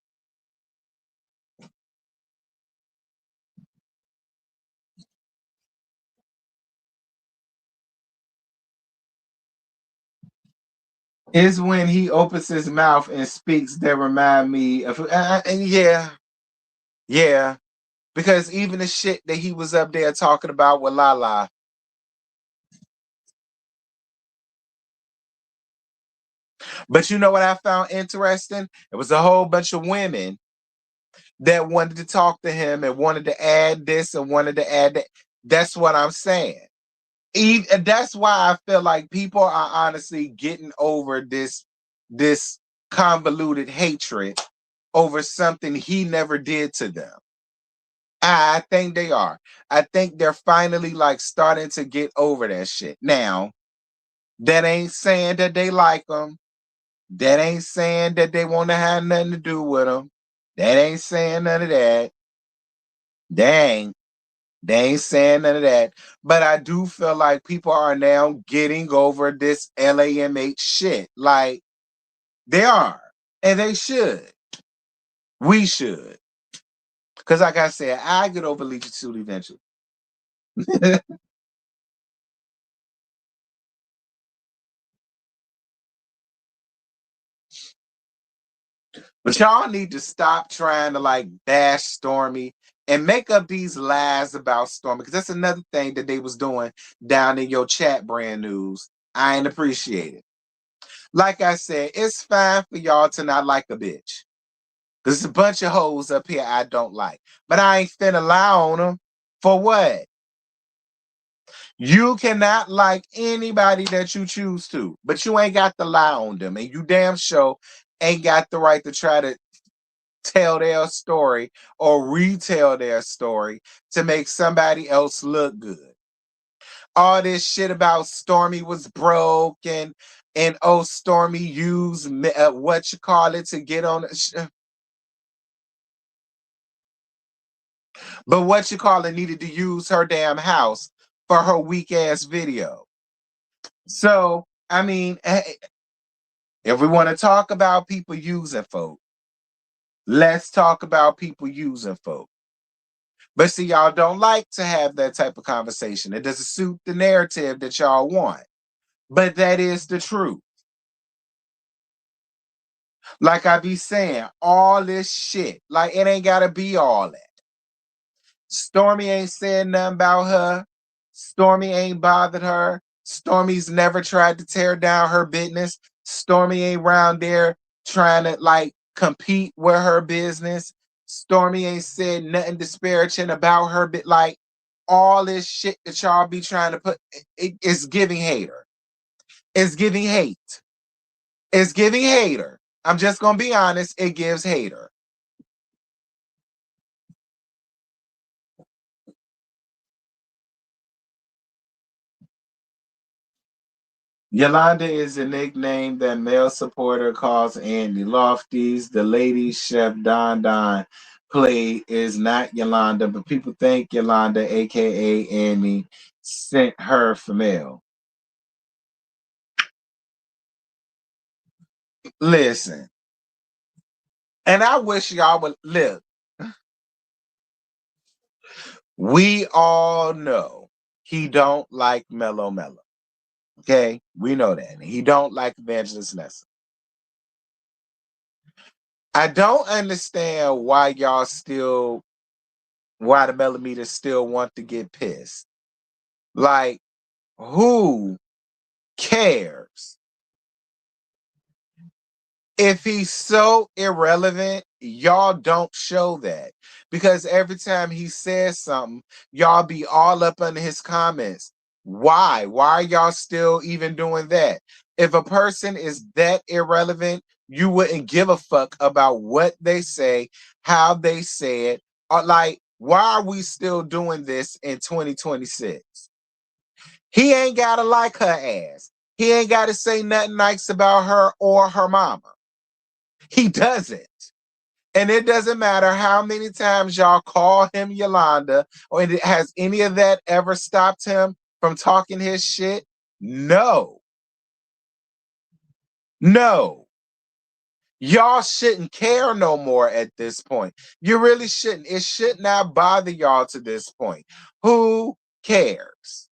Is when he opens his mouth and speaks that remind me of and yeah. Because even the shit that he was up there talking about with Lala. But you know what I found interesting? It was a whole bunch of women that wanted to talk to him and wanted to add this and wanted to add that. That's what I'm saying. That's why I feel like people are honestly getting over this convoluted hatred over something he never did to them. I think they are. I think they're finally like starting to get over that shit. Now, that ain't saying that they like him. That ain't saying that they want to have nothing to do with him. That ain't saying none of that. Dang. They ain't saying none of that. But I do feel like people are now getting over this LAMH shit. Like, they are. And they should. We should. Because, like I said, I get over Legion Suit eventually. But y'all need to stop trying to like bash Stormy and make up these lies about Stormy. Because that's another thing that they was doing down in your chat, Brand News. I ain't appreciate it. Like I said, it's fine for y'all to not like a bitch. There's a bunch of hoes up here I don't like. But I ain't finna lie on them. For what? You cannot like anybody that you choose to, but you ain't got to lie on them. And you damn sure ain't got the right to try to tell their story or retell their story to make somebody else look good. All this shit about Stormy was broke and oh, Stormy used what you call it to get on. But what you call it needed to use her damn house for her weak ass video. So, I mean, if we want to talk about people using folk, let's talk about people using folk. But see, y'all don't like to have that type of conversation. It doesn't suit the narrative that y'all want. But that is the truth. Like I be saying, all this shit, like it ain't gotta be all that. Stormy ain't said nothing about her. Stormy ain't bothered her. Stormy's never tried to tear down her business. Stormy ain't around there trying to like compete with her business. Stormy ain't said nothing disparaging about her, but like all this shit that y'all be trying to put, it's giving hater. It's giving hate. It's giving hater. I'm just gonna be honest. It gives hater. Yolanda is a nickname that male supporter calls Andy. Lofty's the lady chef Don Don play is not Yolanda, but people think Yolanda, A.K.A. Andy, sent her for mail. Listen, and I wish y'all would live. We all know he don't like Mellow Mellow. Okay, we know that. He don't like Evangelist Nessa. I don't understand why the Millimeters still want to get pissed. Like, who cares? If he's so irrelevant, y'all don't show that. Because every time he says something, y'all be all up under his comments. Why? Why are y'all still even doing that? If a person is that irrelevant, you wouldn't give a fuck about what they say, how they say it. Or like, why are we still doing this in 2026? He ain't gotta like her ass. He ain't gotta say nothing nice about her or her mama. He doesn't. And it doesn't matter how many times y'all call him Yolanda, or has any of that ever stopped him from talking his shit? No. No. Y'all shouldn't care no more at this point. You really shouldn't. It should not bother y'all to this point. Who cares?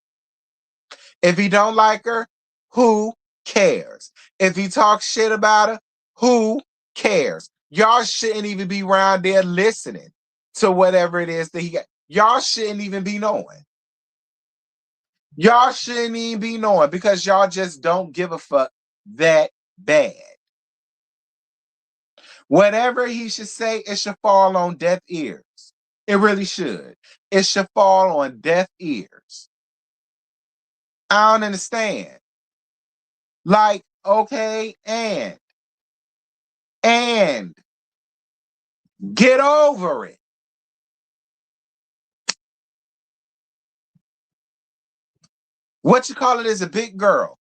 If he don't like her, who cares? If he talks shit about her, who cares? Y'all shouldn't even be around there listening to whatever it is that he got. Y'all shouldn't even be knowing. Y'all shouldn't even be knowing because y'all just don't give a fuck that bad. Whatever he should say, it should fall on deaf ears. It really should. It should fall on deaf ears. I don't understand. Like, okay, and get over it. What you call it is a big girl.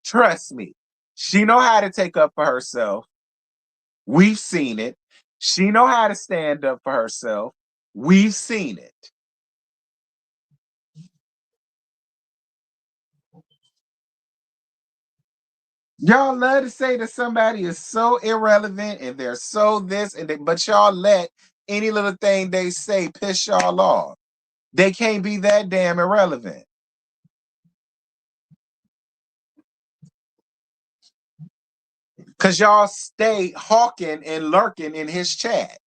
Trust me. She know how to take up for herself. We've seen it. She know how to stand up for herself. We've seen it. Y'all love to say that somebody is so irrelevant and they're so this but y'all let any little thing they say piss y'all off. They can't be that damn irrelevant. Cause y'all stay hawking and lurking in his chat.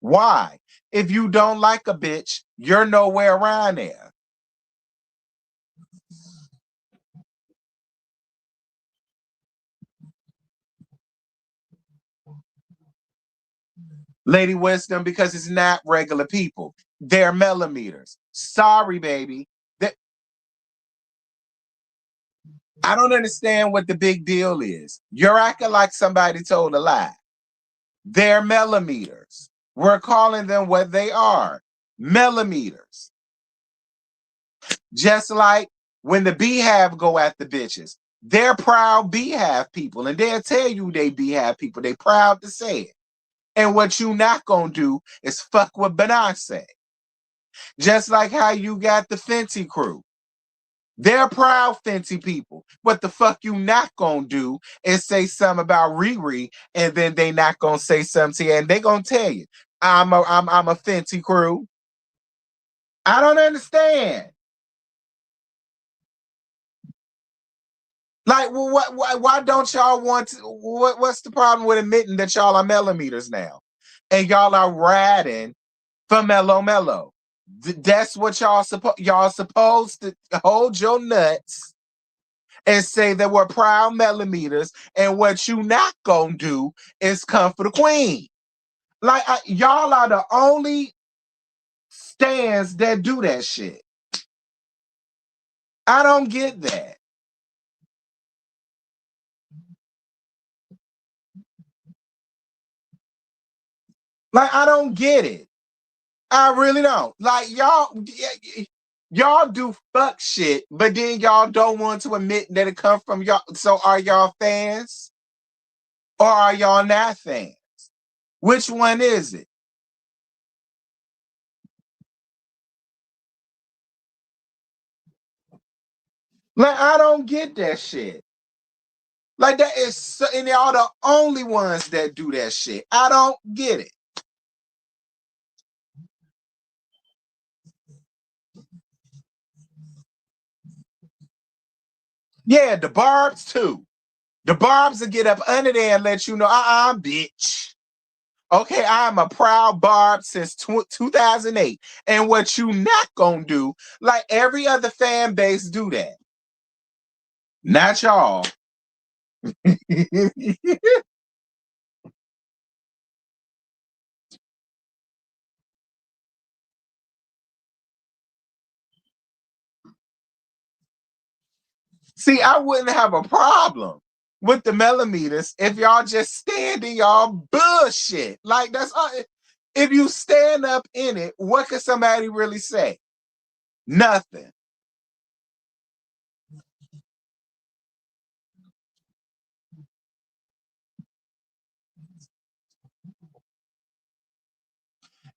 Why? If you don't like a bitch, you're nowhere around there. Lady Wisdom, because it's not regular people. They're millimeters. Sorry, baby. I don't understand what the big deal is. You're acting like somebody told a lie. They're millimeters. We're calling them what they are. Millimeters. Just like when the beehive go at the bitches. They're proud beehive people, and they'll tell you they beehive people. They proud to say it. And what you not gonna do is fuck with Beyonce. Just like how you got the Fenty crew. They're proud Fenty people. What the fuck you not gonna do is say something about Riri, and then they not gonna say something to you, and they gonna tell you, I'm a Fenty crew. I don't understand. Like, well, why don't y'all want to? What's the problem with admitting that y'all are millimeters now, and y'all are riding for Mellow Mellow? That's what y'all supposed to hold your nuts and say that we're proud millimeters, and what you not gonna do is come for the queen. Like, y'all are the only stands that do that shit. I don't get that. Like, I don't get it. I really don't. Like, y'all do fuck shit, but then y'all don't want to admit that it comes from y'all. So are y'all fans or are y'all not fans? Which one is it? Like, I don't get that shit. Like, that is and y'all the only ones that do that shit. I don't get it. Yeah, the Barbs too. The Barbs will get up under there and let you know, bitch. Okay, I'm a proud Barb since 2008. And what you not gonna do, like every other fan base do that. Not y'all. See, I wouldn't have a problem with the millimeters if y'all just stand in y'all bullshit. Like that's all. If you stand up in it, what could somebody really say? Nothing.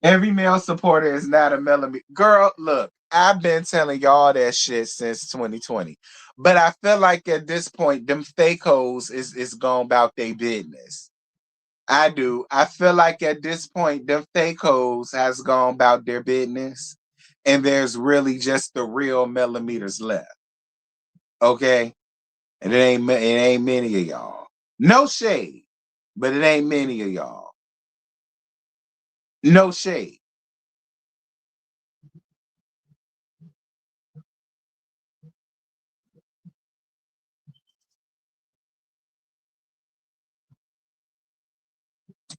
Every male supporter is not a millimeter. Girl, look, I've been telling y'all that shit since 2020. But I feel like at this point, them fake hoes is going about their business. I do. I feel like at this point, them fake hoes has gone about their business. And there's really just the real millimeters left. Okay? And it ain't many of y'all. No shade. But it ain't many of y'all. No shade.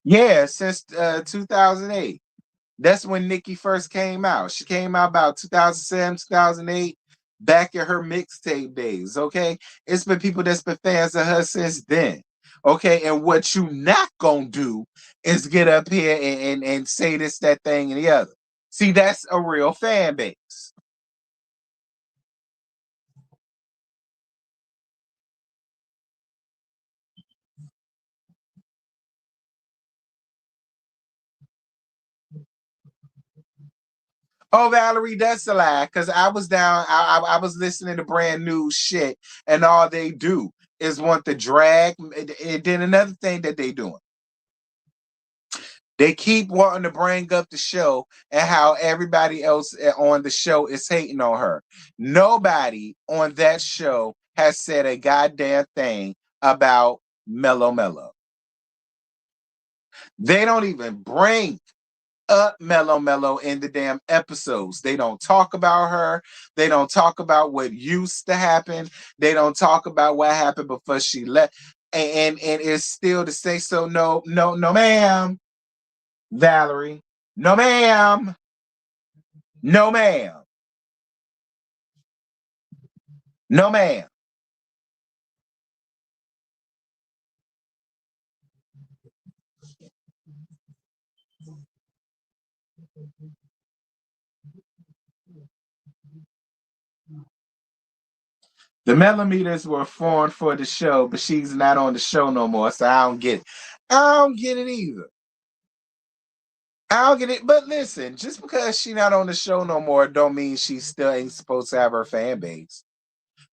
Yeah, since 2008. That's when Nikki first came out. She came out about 2007, 2008, back in her mixtape days. Okay. It's been people that's been fans of her since then. Okay. And what you not gonna do is get up here and say this, that thing, and the other. See, that's a real fan base. Oh, Valerie, that's a lie. Cause I was down, I was listening to brand new shit, and all they do is want to drag. And then another thing that they doing. They keep wanting to bring up the show and how everybody else on the show is hating on her. Nobody on that show has said a goddamn thing about Mellow Mellow. They don't even bring up Mellow Mellow in the damn episodes. They don't talk about her. They don't talk about what used to happen. They don't talk about what happened before she left. And it's still to say so. No, no, no, ma'am. Valerie. No, ma'am. No, ma'am. No, ma'am. The millimeters were formed for the show, but she's not on the show no more, so I don't get it. I don't get it either. I don't get it. But listen, just because she's not on the show no more, don't mean she still ain't supposed to have her fan base.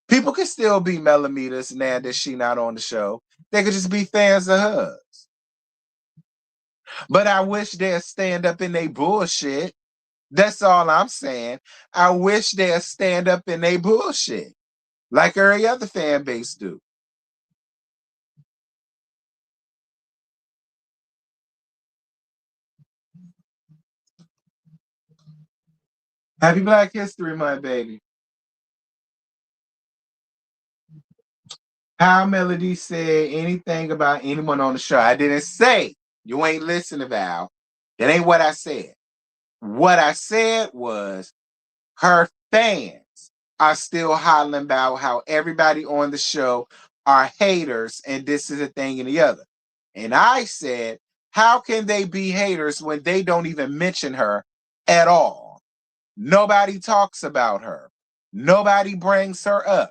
People can still be millimeters now that she not on the show. They could just be fans of hers. But I wish they'd stand up in their bullshit. That's all I'm saying. I wish they'd stand up in their bullshit like every other fan base do. Happy Black History Month, baby. How Melody said anything about anyone on the show. I didn't say you ain't listening, Val. That ain't what I said. What I said was her fans are still hollering about how everybody on the show are haters and this is a thing and the other. And I said, how can they be haters when they don't even mention her at all? Nobody talks about her. Nobody brings her up.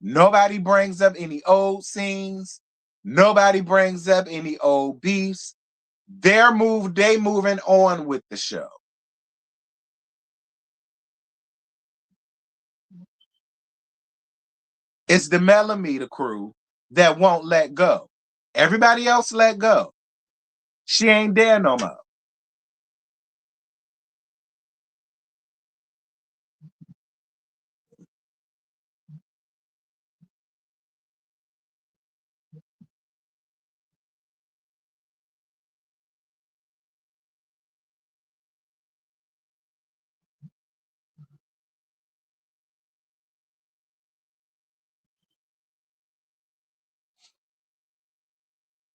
Nobody brings up any old scenes. Nobody brings up any old beefs. They moving on with the show. It's the Millimeter crew that won't let go. Everybody else let go. She ain't there no more.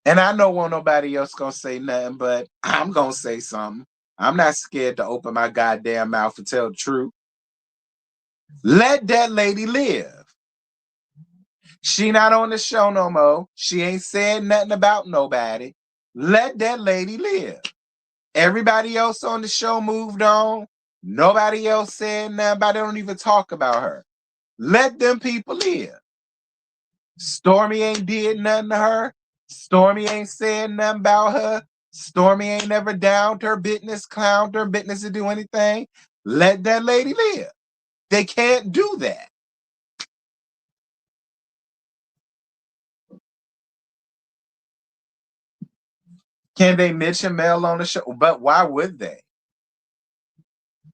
And I know won't nobody else gonna say nothing, but I'm gonna say something. I'm not scared to open my goddamn mouth and tell the truth. Let that lady live. She not on the show no more. She ain't said nothing about nobody. Let that lady live. Everybody else on the show moved on. Nobody else said nothing about it. Don't even talk about her. Let them people live. Stormy ain't did nothing to her. Stormy ain't said nothing about her. Stormy ain't never downed her business, clowned her business to do anything. Let that lady live. They can't do that. Can they mention Mel on the show? But why would they?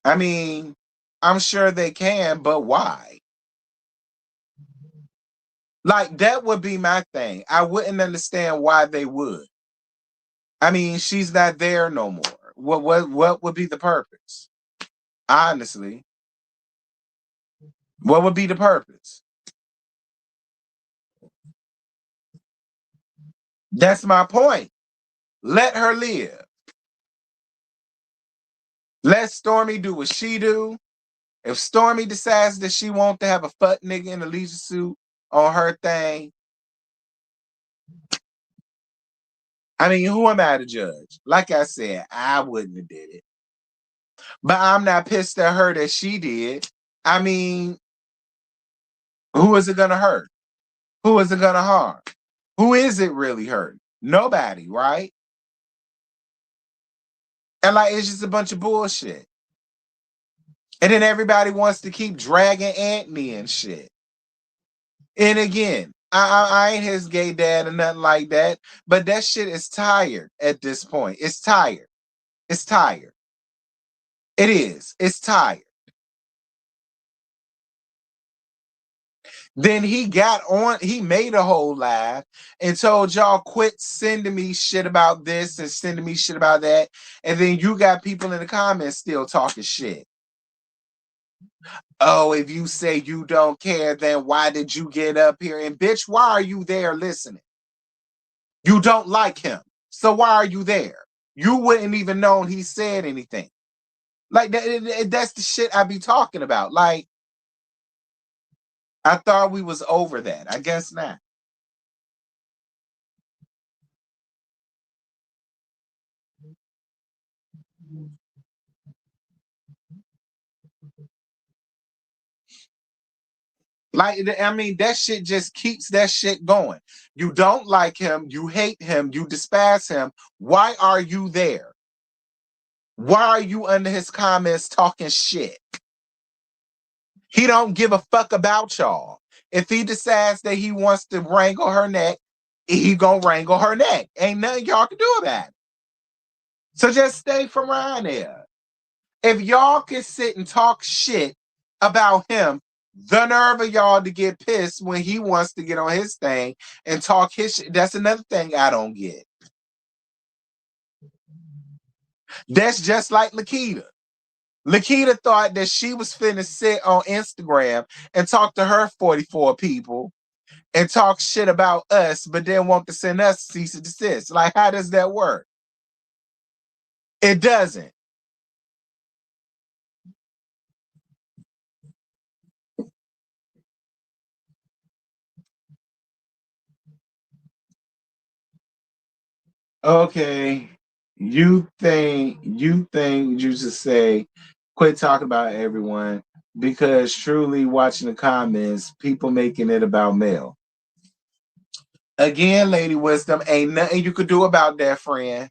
I mean, I'm sure they can, but why? Like, that would be my thing. I wouldn't understand why they would. I mean, she's not there no more. What would be the purpose? Honestly, what would be the purpose? That's my point. Let her live. Let Stormy do what she do. If Stormy decides that she wants to have a fuck nigga in a leisure suit on her thing, I mean, who am I to judge? Like I said, I wouldn't have did it. But I'm not pissed at her that she did. I mean, who is it gonna hurt? Who is it gonna harm? Who is it really hurting? Nobody, right? And like, it's just a bunch of bullshit. And then everybody wants to keep dragging Anthony and shit. And again, I ain't his gay dad or nothing like that, but that shit is tired at this point. It's tired. It's tired. It is. It's tired. Then he got on, he made a whole live and told y'all quit sending me shit about this and sending me shit about that. And then you got people in the comments still talking shit. Oh, if you say you don't care, then why did you get up here? And bitch, why are you there listening? You don't like him. So why are you there? You wouldn't even know he said anything. Like that's the shit I be talking about. Like, I thought we was over that. I guess not. Like, I mean, that shit just keeps that shit going. You don't like him. You hate him. You despise him. Why are you there? Why are you under his comments talking shit? He don't give a fuck about y'all. If he decides that he wants to wrangle her neck, he gonna wrangle her neck. Ain't nothing y'all can do about it. So just stay from around there. If y'all can sit and talk shit about him, the nerve of y'all to get pissed when he wants to get on his thing and talk his shit. That's another thing I don't get. That's just like Lakita. Lakita thought that she was finna sit on Instagram and talk to her 44 people and talk shit about us, but then want to send us cease and desist. Like, how does that work? It doesn't. Okay. You think you should say, quit talking about everyone because truly watching the comments, people making it about Mel. Again, Lady Wisdom, ain't nothing you could do about that, friend.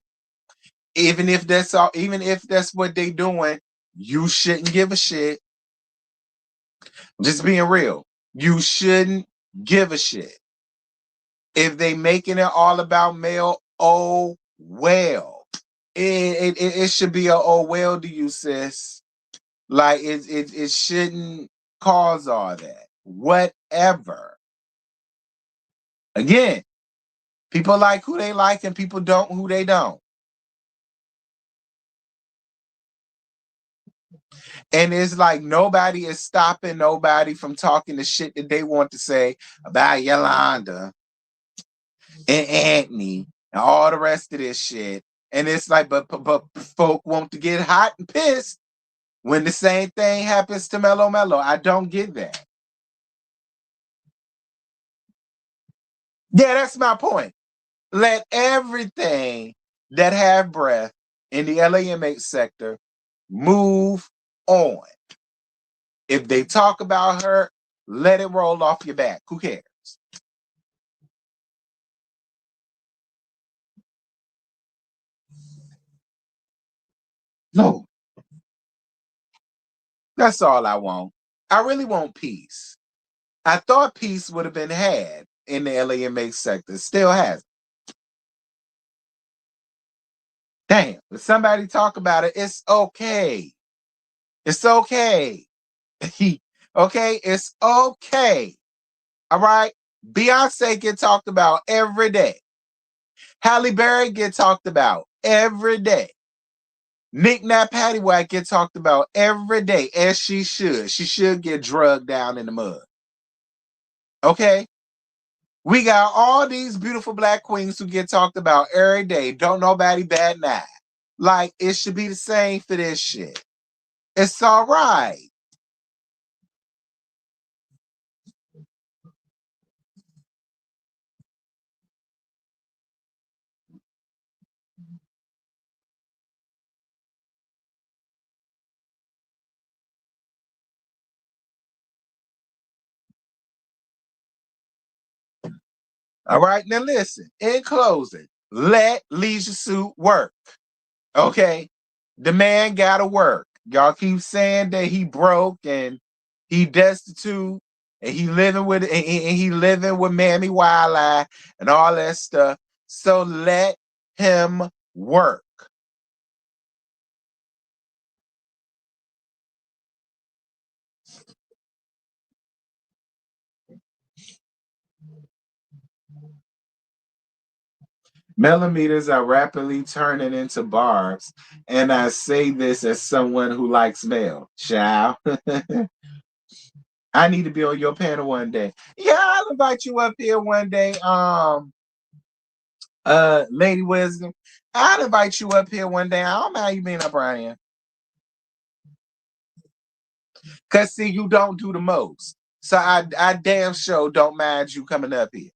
Even if that's all, even if that's what they doing, you shouldn't give a shit. Just being real. You shouldn't give a shit. If they making it all about Mel, oh well. It should be a oh well to you, sis. Like it shouldn't cause all that. Whatever. Again, people like who they like and people don't who they don't. And it's like nobody is stopping nobody from talking the shit that they want to say about Yolanda and Anthony and all the rest of this shit. And it's like, but folk want to get hot and pissed when the same thing happens to Mellow Mellow. I don't get that. Yeah, that's my point. Let everything that have breath in the LAMH sector move on. If they talk about her, let it roll off your back. Who cares? No, that's all I want. I really want peace. I thought peace would have been had in the LAMH sector. Still hasn't. Damn, if somebody talk about it, it's okay. It's okay. Okay, it's okay. All right. Beyonce get talked about every day. Halle Berry get talked about every day. Nick Nat Pattywhack get talked about every day, as she should. She should get drugged down in the mud. Okay? We got all these beautiful black queens who get talked about every day. Don't nobody bat an eye. Like, it should be the same for this shit. It's all right. All right, now listen. In closing, let Leisure Suit work. Okay? The man gotta work. Y'all keep saying that he broke and he destitute and he living with Mammy Wildeye and all that stuff. So let him work. Millimeters are rapidly turning into barbs, and I say this as someone who likes mail. Child. I need to be on your panel one day. Yeah, I'll invite you up here one day. Lady Wisdom. I'll invite you up here one day. I don't mind you being up around here. Cause see, you don't do the most. So I damn sure don't mind you coming up here.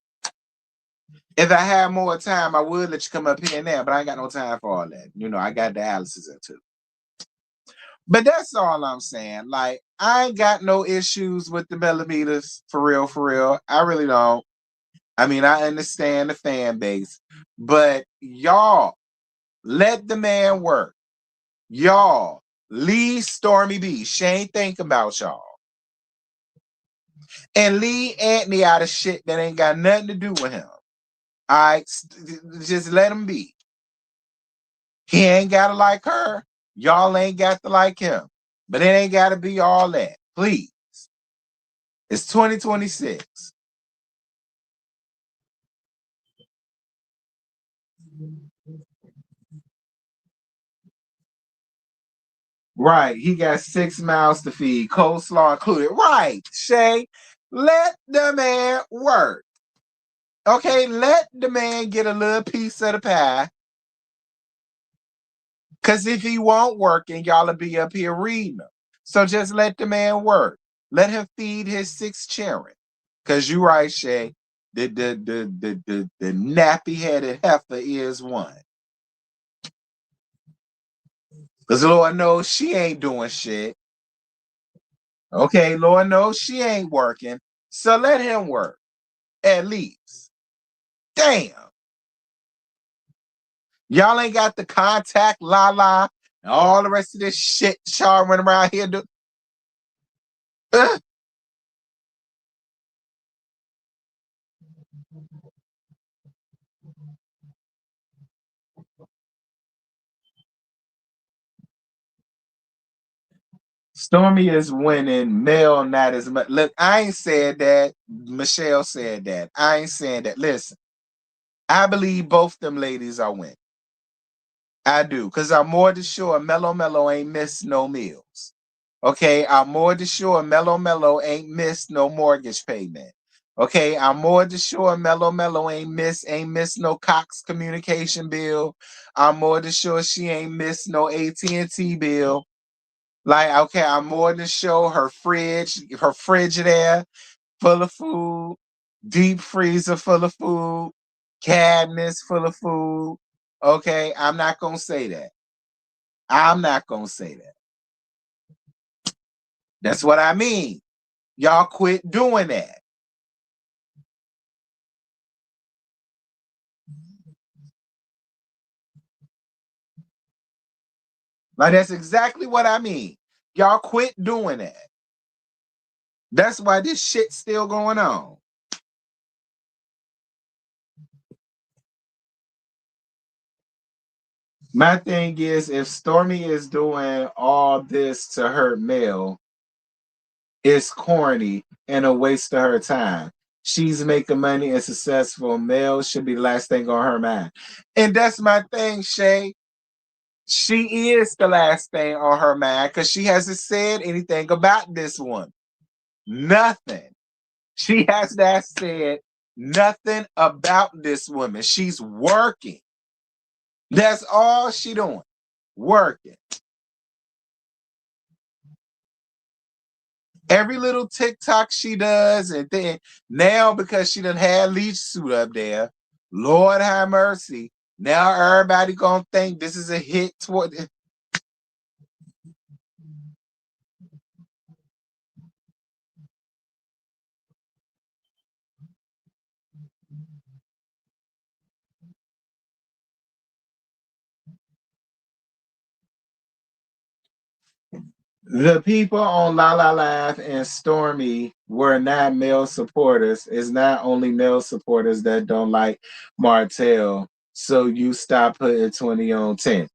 If I had more time, I would let you come up here and there, but I ain't got no time for all that. You know, I got dialysis too. But that's all I'm saying. Like, I ain't got no issues with the millimeters, for real, for real. I really don't. I mean, I understand the fan base, but y'all let the man work. Y'all leave Stormy B. She ain't think about y'all. And leave Anthony out of shit that ain't got nothing to do with him. All right, just let him be. He ain't gotta like her. Y'all ain't got to like him. But it ain't gotta be all that. Please. It's 2026. Right. He got 6 mouths to feed, coleslaw included. Right, Shay. Let the man work. Okay, let the man get a little piece of the pie. Because if he won't work, and y'all will be up here reading him. So just let the man work. Let him feed his 6 children. Because you're right, Shay. The nappy-headed heifer is one. Because Lord knows she ain't doing shit. Okay, Lord knows she ain't working. So let him work. At least. Damn. Y'all ain't got the contact, la, and all the rest of this shit y'all running around here do. Stormy is winning. Mel not as much. Look, I ain't said that. Michelle said that. I ain't saying that. Listen, I believe both them ladies are winning. I do, because I'm more than sure Mellow Mellow ain't missed no meals. Okay, I'm more than sure Mellow Mellow ain't missed no mortgage payment. Okay, I'm more than sure Mellow ain't miss no Cox communication bill. I'm more than sure she ain't miss no AT&T bill. Like, okay, I'm more than sure her Frigidaire full of food, deep freezer full of food, cabinets full of food. Okay, I'm not gonna say that. I'm not gonna say that. That's what I mean. Y'all quit doing that. Like, that's exactly what I mean. Y'all quit doing that. That's why this shit's still going on. My thing is, if Stormy is doing all this to hurt Mel, it's corny and a waste of her time. She's making money and successful. Mel should be the last thing on her mind. And that's my thing, Shay. She is the last thing on her mind because she hasn't said anything about this one. Nothing. She has not said nothing about this woman. She's working. That's all she doing. Working. Every little TikTok she does, and then now because she done had Leech Suit up there, Lord have mercy. Now everybody gonna think this is a hit toward the people on La La Laugh and Stormy were not male supporters. It's not only male supporters that don't like Martell. So you stop putting 20 on 10.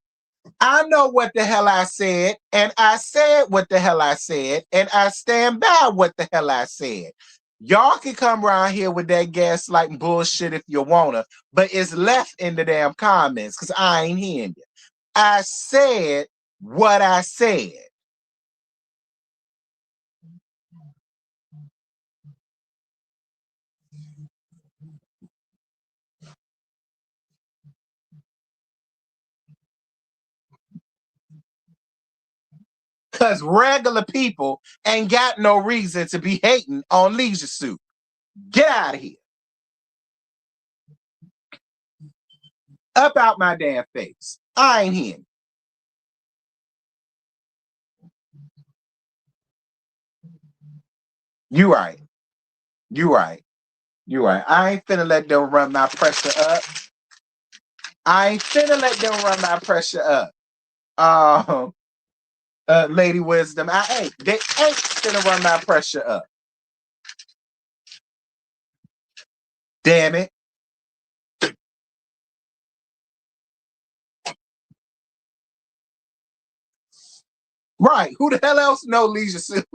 I know what the hell I said, and I said what the hell I said, and I stand by what the hell I said. Y'all can come around here with that gaslighting bullshit if you wanna, but it's left in the damn comments because I ain't hearing you. I said what I said. Cause regular people ain't got no reason to be hating on Leisure Suit. Get out of here. Up out my damn face. I ain't hearing. You right. You right. You right. I ain't finna let them run my pressure up. I ain't finna let them run my pressure up. Um, Lady Wisdom, I ain't. They ain't finna run my pressure up. Damn it. Right. Who the hell else know Leisure Suit?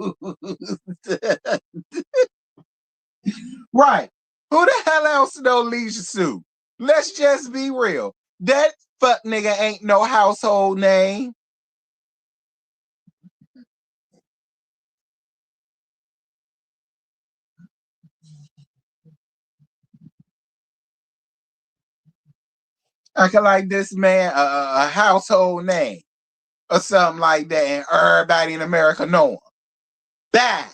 Right. Who the hell else know Leisure Suit? Let's just be real. That fuck nigga ain't no household name. Acting like this man a household name or something like that, and everybody in America know him. Bad.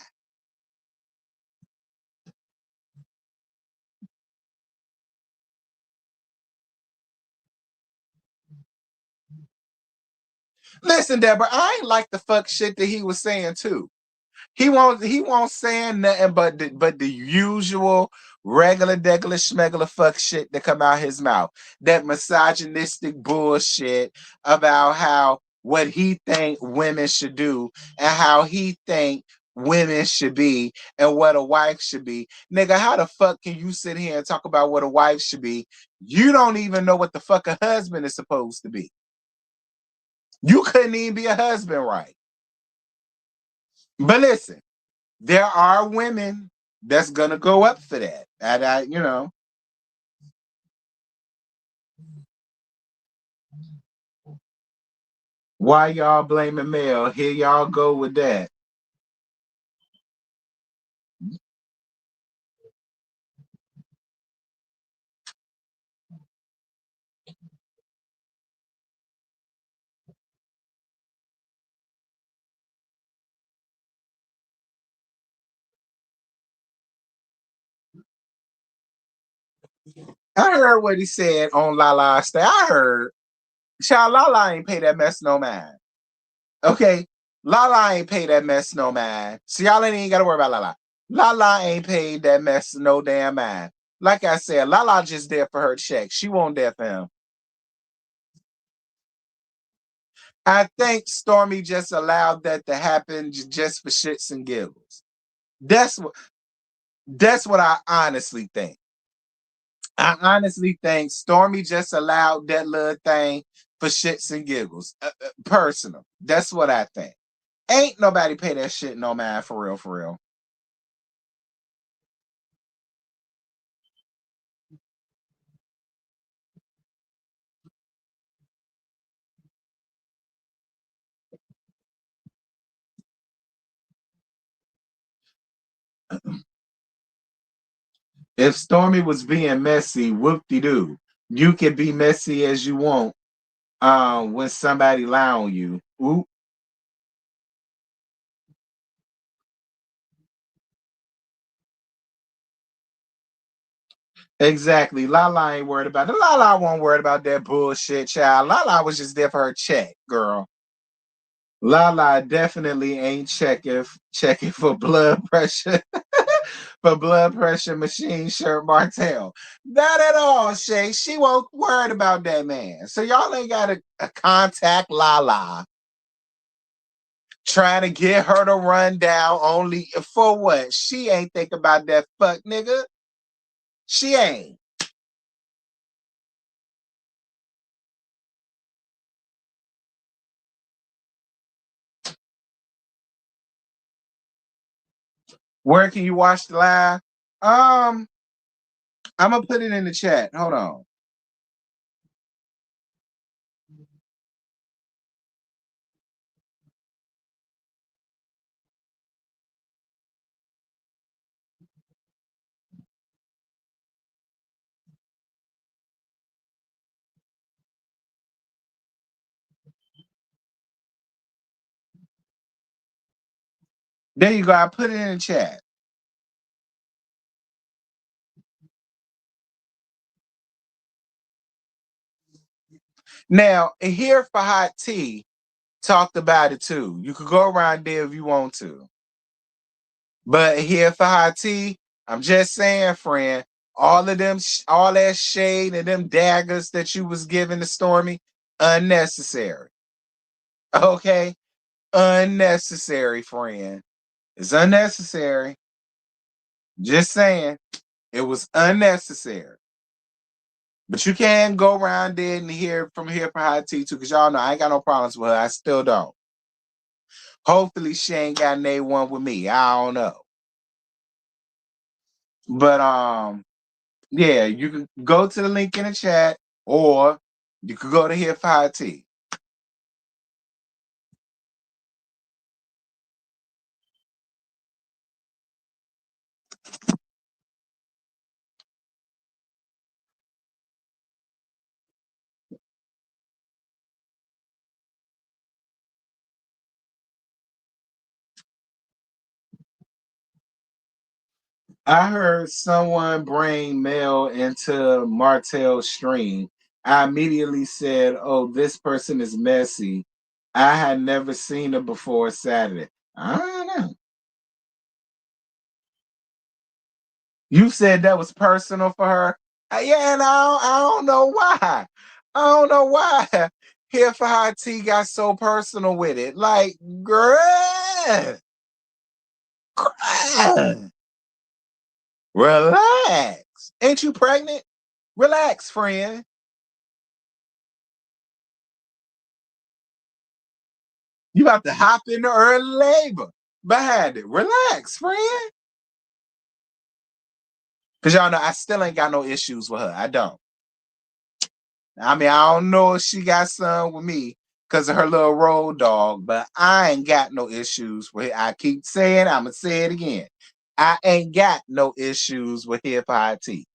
Listen, Deborah, I ain't like the fuck shit that he was saying too. He won't saying nothing but the usual regular degular schmegular fuck shit that come out his mouth. That misogynistic bullshit about how what he think women should do and how he think women should be and what a wife should be. Nigga, how the fuck can you sit here and talk about what a wife should be? You don't even know what the fuck a husband is supposed to be. You couldn't even be a husband right. But listen, there are women that's gonna go up for that. And why y'all blaming Mel? Here y'all go with that. I heard what he said on Lala Stay. I heard. Child, Lala ain't pay that mess no mind. Okay? Lala ain't pay that mess no mind. So y'all ain't even got to worry about Lala. Lala ain't paid that mess no damn mind. Like I said, Lala just there for her check. She won't there for him. I think Stormy just allowed that to happen just for shits and giggles. That's what I honestly think. I honestly think Stormy just allowed that little thing for shits and giggles. Personal. That's what I think. Ain't nobody pay that shit no mind for real, for real. If Stormy was being messy, whoop-de-doo. You can be messy as you want when somebody lie on you. Oop. Exactly. Lala ain't worried about it. Lala won't worried about that bullshit, child. Lala was just there for her check, girl. Lala definitely ain't checking for blood pressure for blood pressure machine shirt Martell. Not at all, Shay. She won't worried about that man. So y'all ain't got to contact Lala trying to get her to run down only for what? She ain't think about that fuck nigga. She ain't. Where can you watch the live? Um, I'm gonna put it in the chat. Hold on. There you go. I put it in the chat. Now, here for hot tea talked about it too. You could go around there if you want to. But here for hot tea, I'm just saying, friend, all of them, all that shade and them daggers that you was giving to Stormy, unnecessary. Okay? Unnecessary, friend. It's unnecessary. Just saying, it was unnecessary. But you can go around there and hear from here for hot tea too, because y'all know I ain't got no problems with her. I still don't. Hopefully she ain't got an A1 with me. I don't know. But yeah, you can go to the link in the chat or you could go to here for hot tea. I heard someone bring Mel into Martell's stream. I immediately said, "Oh, this person is messy." I had never seen her before Saturday. I don't know. You said that was personal for her. Yeah, and I don't know why. I don't know why. Here for High Tea got so personal with it. Like, girl, girl, relax. Ain't you pregnant? Relax, friend. You about to hop into early labor behind it. Relax, friend. Because y'all know I still ain't got no issues with her. I don't. I mean, I don't know if she got some with me because of her little road dog, but I ain't got no issues with it. I keep saying, I'm going to say it again. I ain't got no issues with hip hop tea.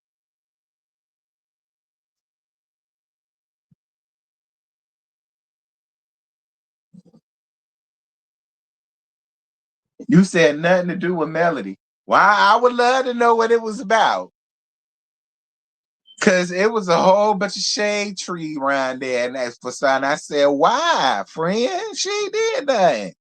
You said nothing to do with Melody. Well, I would love to know what it was about. Cause it was a whole bunch of shade tree around there, and that's for something. I said, "Why, friend? She ain't did nothing."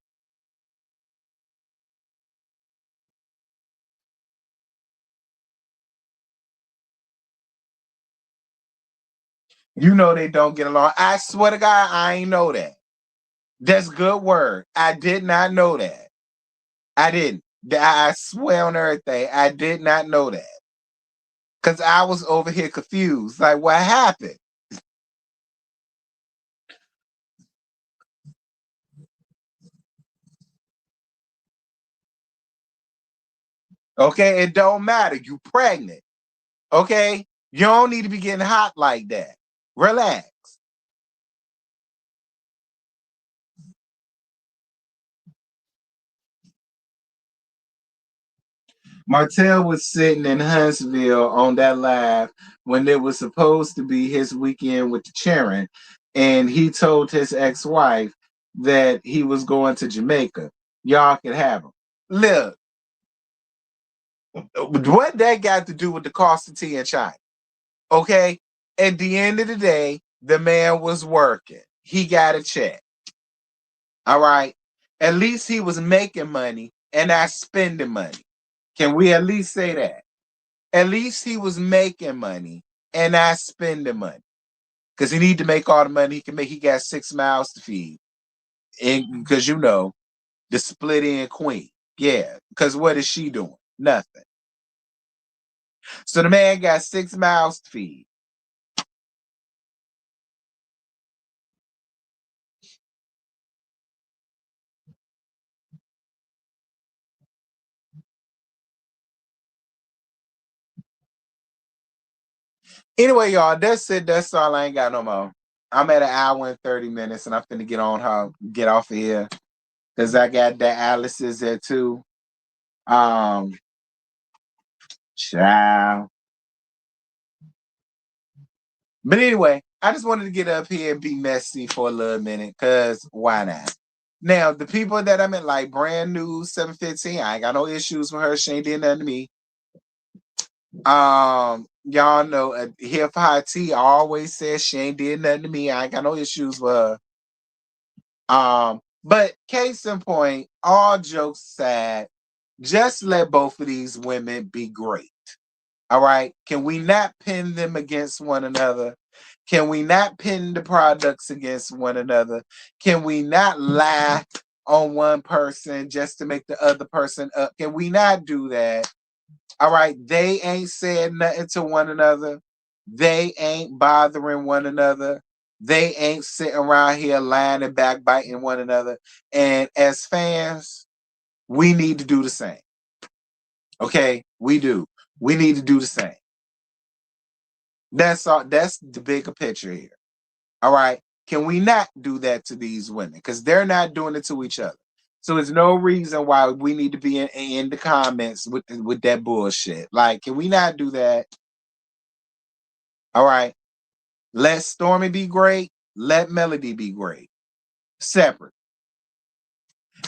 You know they don't get along. I swear to God, I ain't know that. That's good word. I did not know that. I didn't. I swear on everything, I did not know that. Cause I was over here confused. Like, what happened? Okay, it don't matter. You pregnant. Okay, you don't need to be getting hot like that. Relax. Martell was sitting in Huntsville on that live when it was supposed to be his weekend with the Charon, and he told his ex-wife that he was going to Jamaica. Y'all can have him. Look, what that got to do with the cost of tea in China? Okay, at the end of the day, the man was working. He got a check. All right, at least he was making money and not spending money. Can we at least say that? At least he was making money and not spending money. Because he need to make all the money he can make. He got 6 mouths to feed. And because the split end queen. Yeah. Because what is she doing? Nothing. So the man got 6 mouths to feed. Anyway, y'all, that's it. That's all. I ain't got no more. I'm at an hour and 30 minutes and I'm finna get off of here. Because I got the Alice's there too. Um, Child. But anyway, I just wanted to get up here and be messy for a little minute, cause why not? Now, the people that I'm in, like brand new 715, I ain't got no issues with her. She ain't did nothing to me. Y'all know here for high tea, I always says she ain't did nothing to me. I ain't got no issues with her. But case in point, all jokes aside, just let both of these women be great. All right. Can we not pin them against one another? Can we not pin the products against one another? Can we not lie on one person just to make the other person up? Can we not do that? All right. They ain't said nothing to one another. They ain't bothering one another. They ain't sitting around here lying and backbiting one another. And as fans, we need to do the same. Okay? We do. We need to do the same. That's all. That's the bigger picture here. All right. Can we not do that to these women? Because they're not doing it to each other. So there's no reason why we need to be in the comments with that bullshit. Like, can we not do that? All right. Let Stormy be great. Let Melody be great. Separate.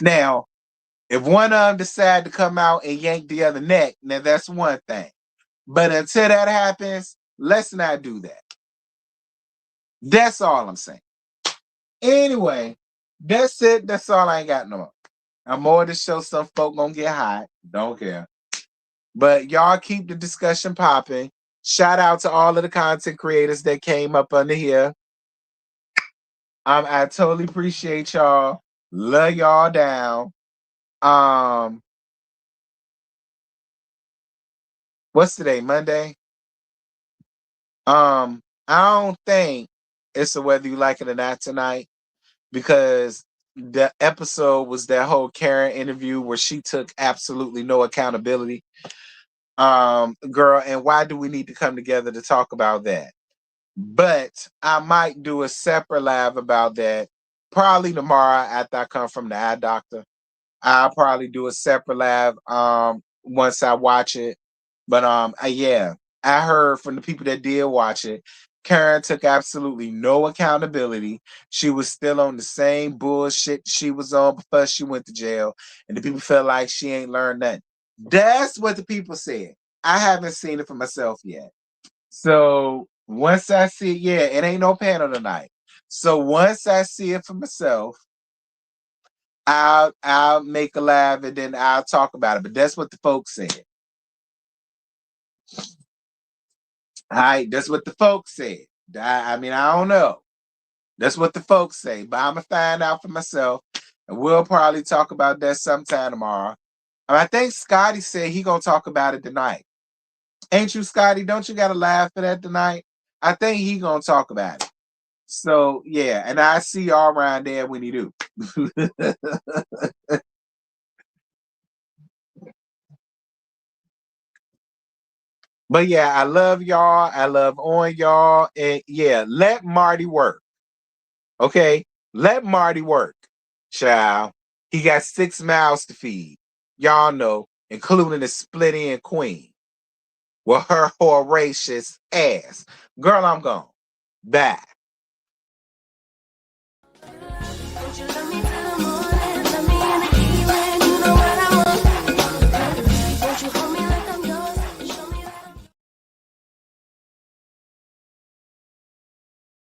Now, if one of them decide to come out and yank the other neck, now that's one thing. But until that happens, let's not do that. That's all I'm saying. Anyway, that's it. That's all I ain't got no more. I'm more to show some folk gonna get hot. Don't care. But y'all keep the discussion popping. Shout out to all of the content creators that came up under here. I totally appreciate y'all. Love y'all down. Um, what's today? Monday? I don't think it's a whether you like it or not tonight because the episode was that whole Karen interview where she took absolutely no accountability. Girl, and why do we need to come together to talk about that? But I might do a separate live about that probably tomorrow after I come from the eye doctor. I'll probably do a separate live once I watch it. But yeah, I heard from the people that did watch it, Karen took absolutely no accountability. She was still on the same bullshit she was on before she went to jail, and the people felt like she ain't learned nothing. That's what the people said. I haven't seen it for myself yet. So once I see it, yeah, it ain't no panel tonight. So once I see it for myself, I'll make a laugh and then I'll talk about it. But that's what the folks said. All right, that's what the folks said. I mean, I don't know. That's what the folks say, but I'm gonna find out for myself, and we'll probably talk about that sometime tomorrow. And I think Scotty said he gonna talk about it tonight. Ain't you, Scotty? Don't you gotta laugh for that tonight? I think he gonna talk about it. So yeah, and I see y'all around there when he do. But yeah, I love y'all. I love on y'all. And yeah, let Marty work. Okay? Let Marty work. Child. He got 6 mouths to feed. Y'all know, including the split end queen. With her voracious ass. Girl, I'm gone. Bye.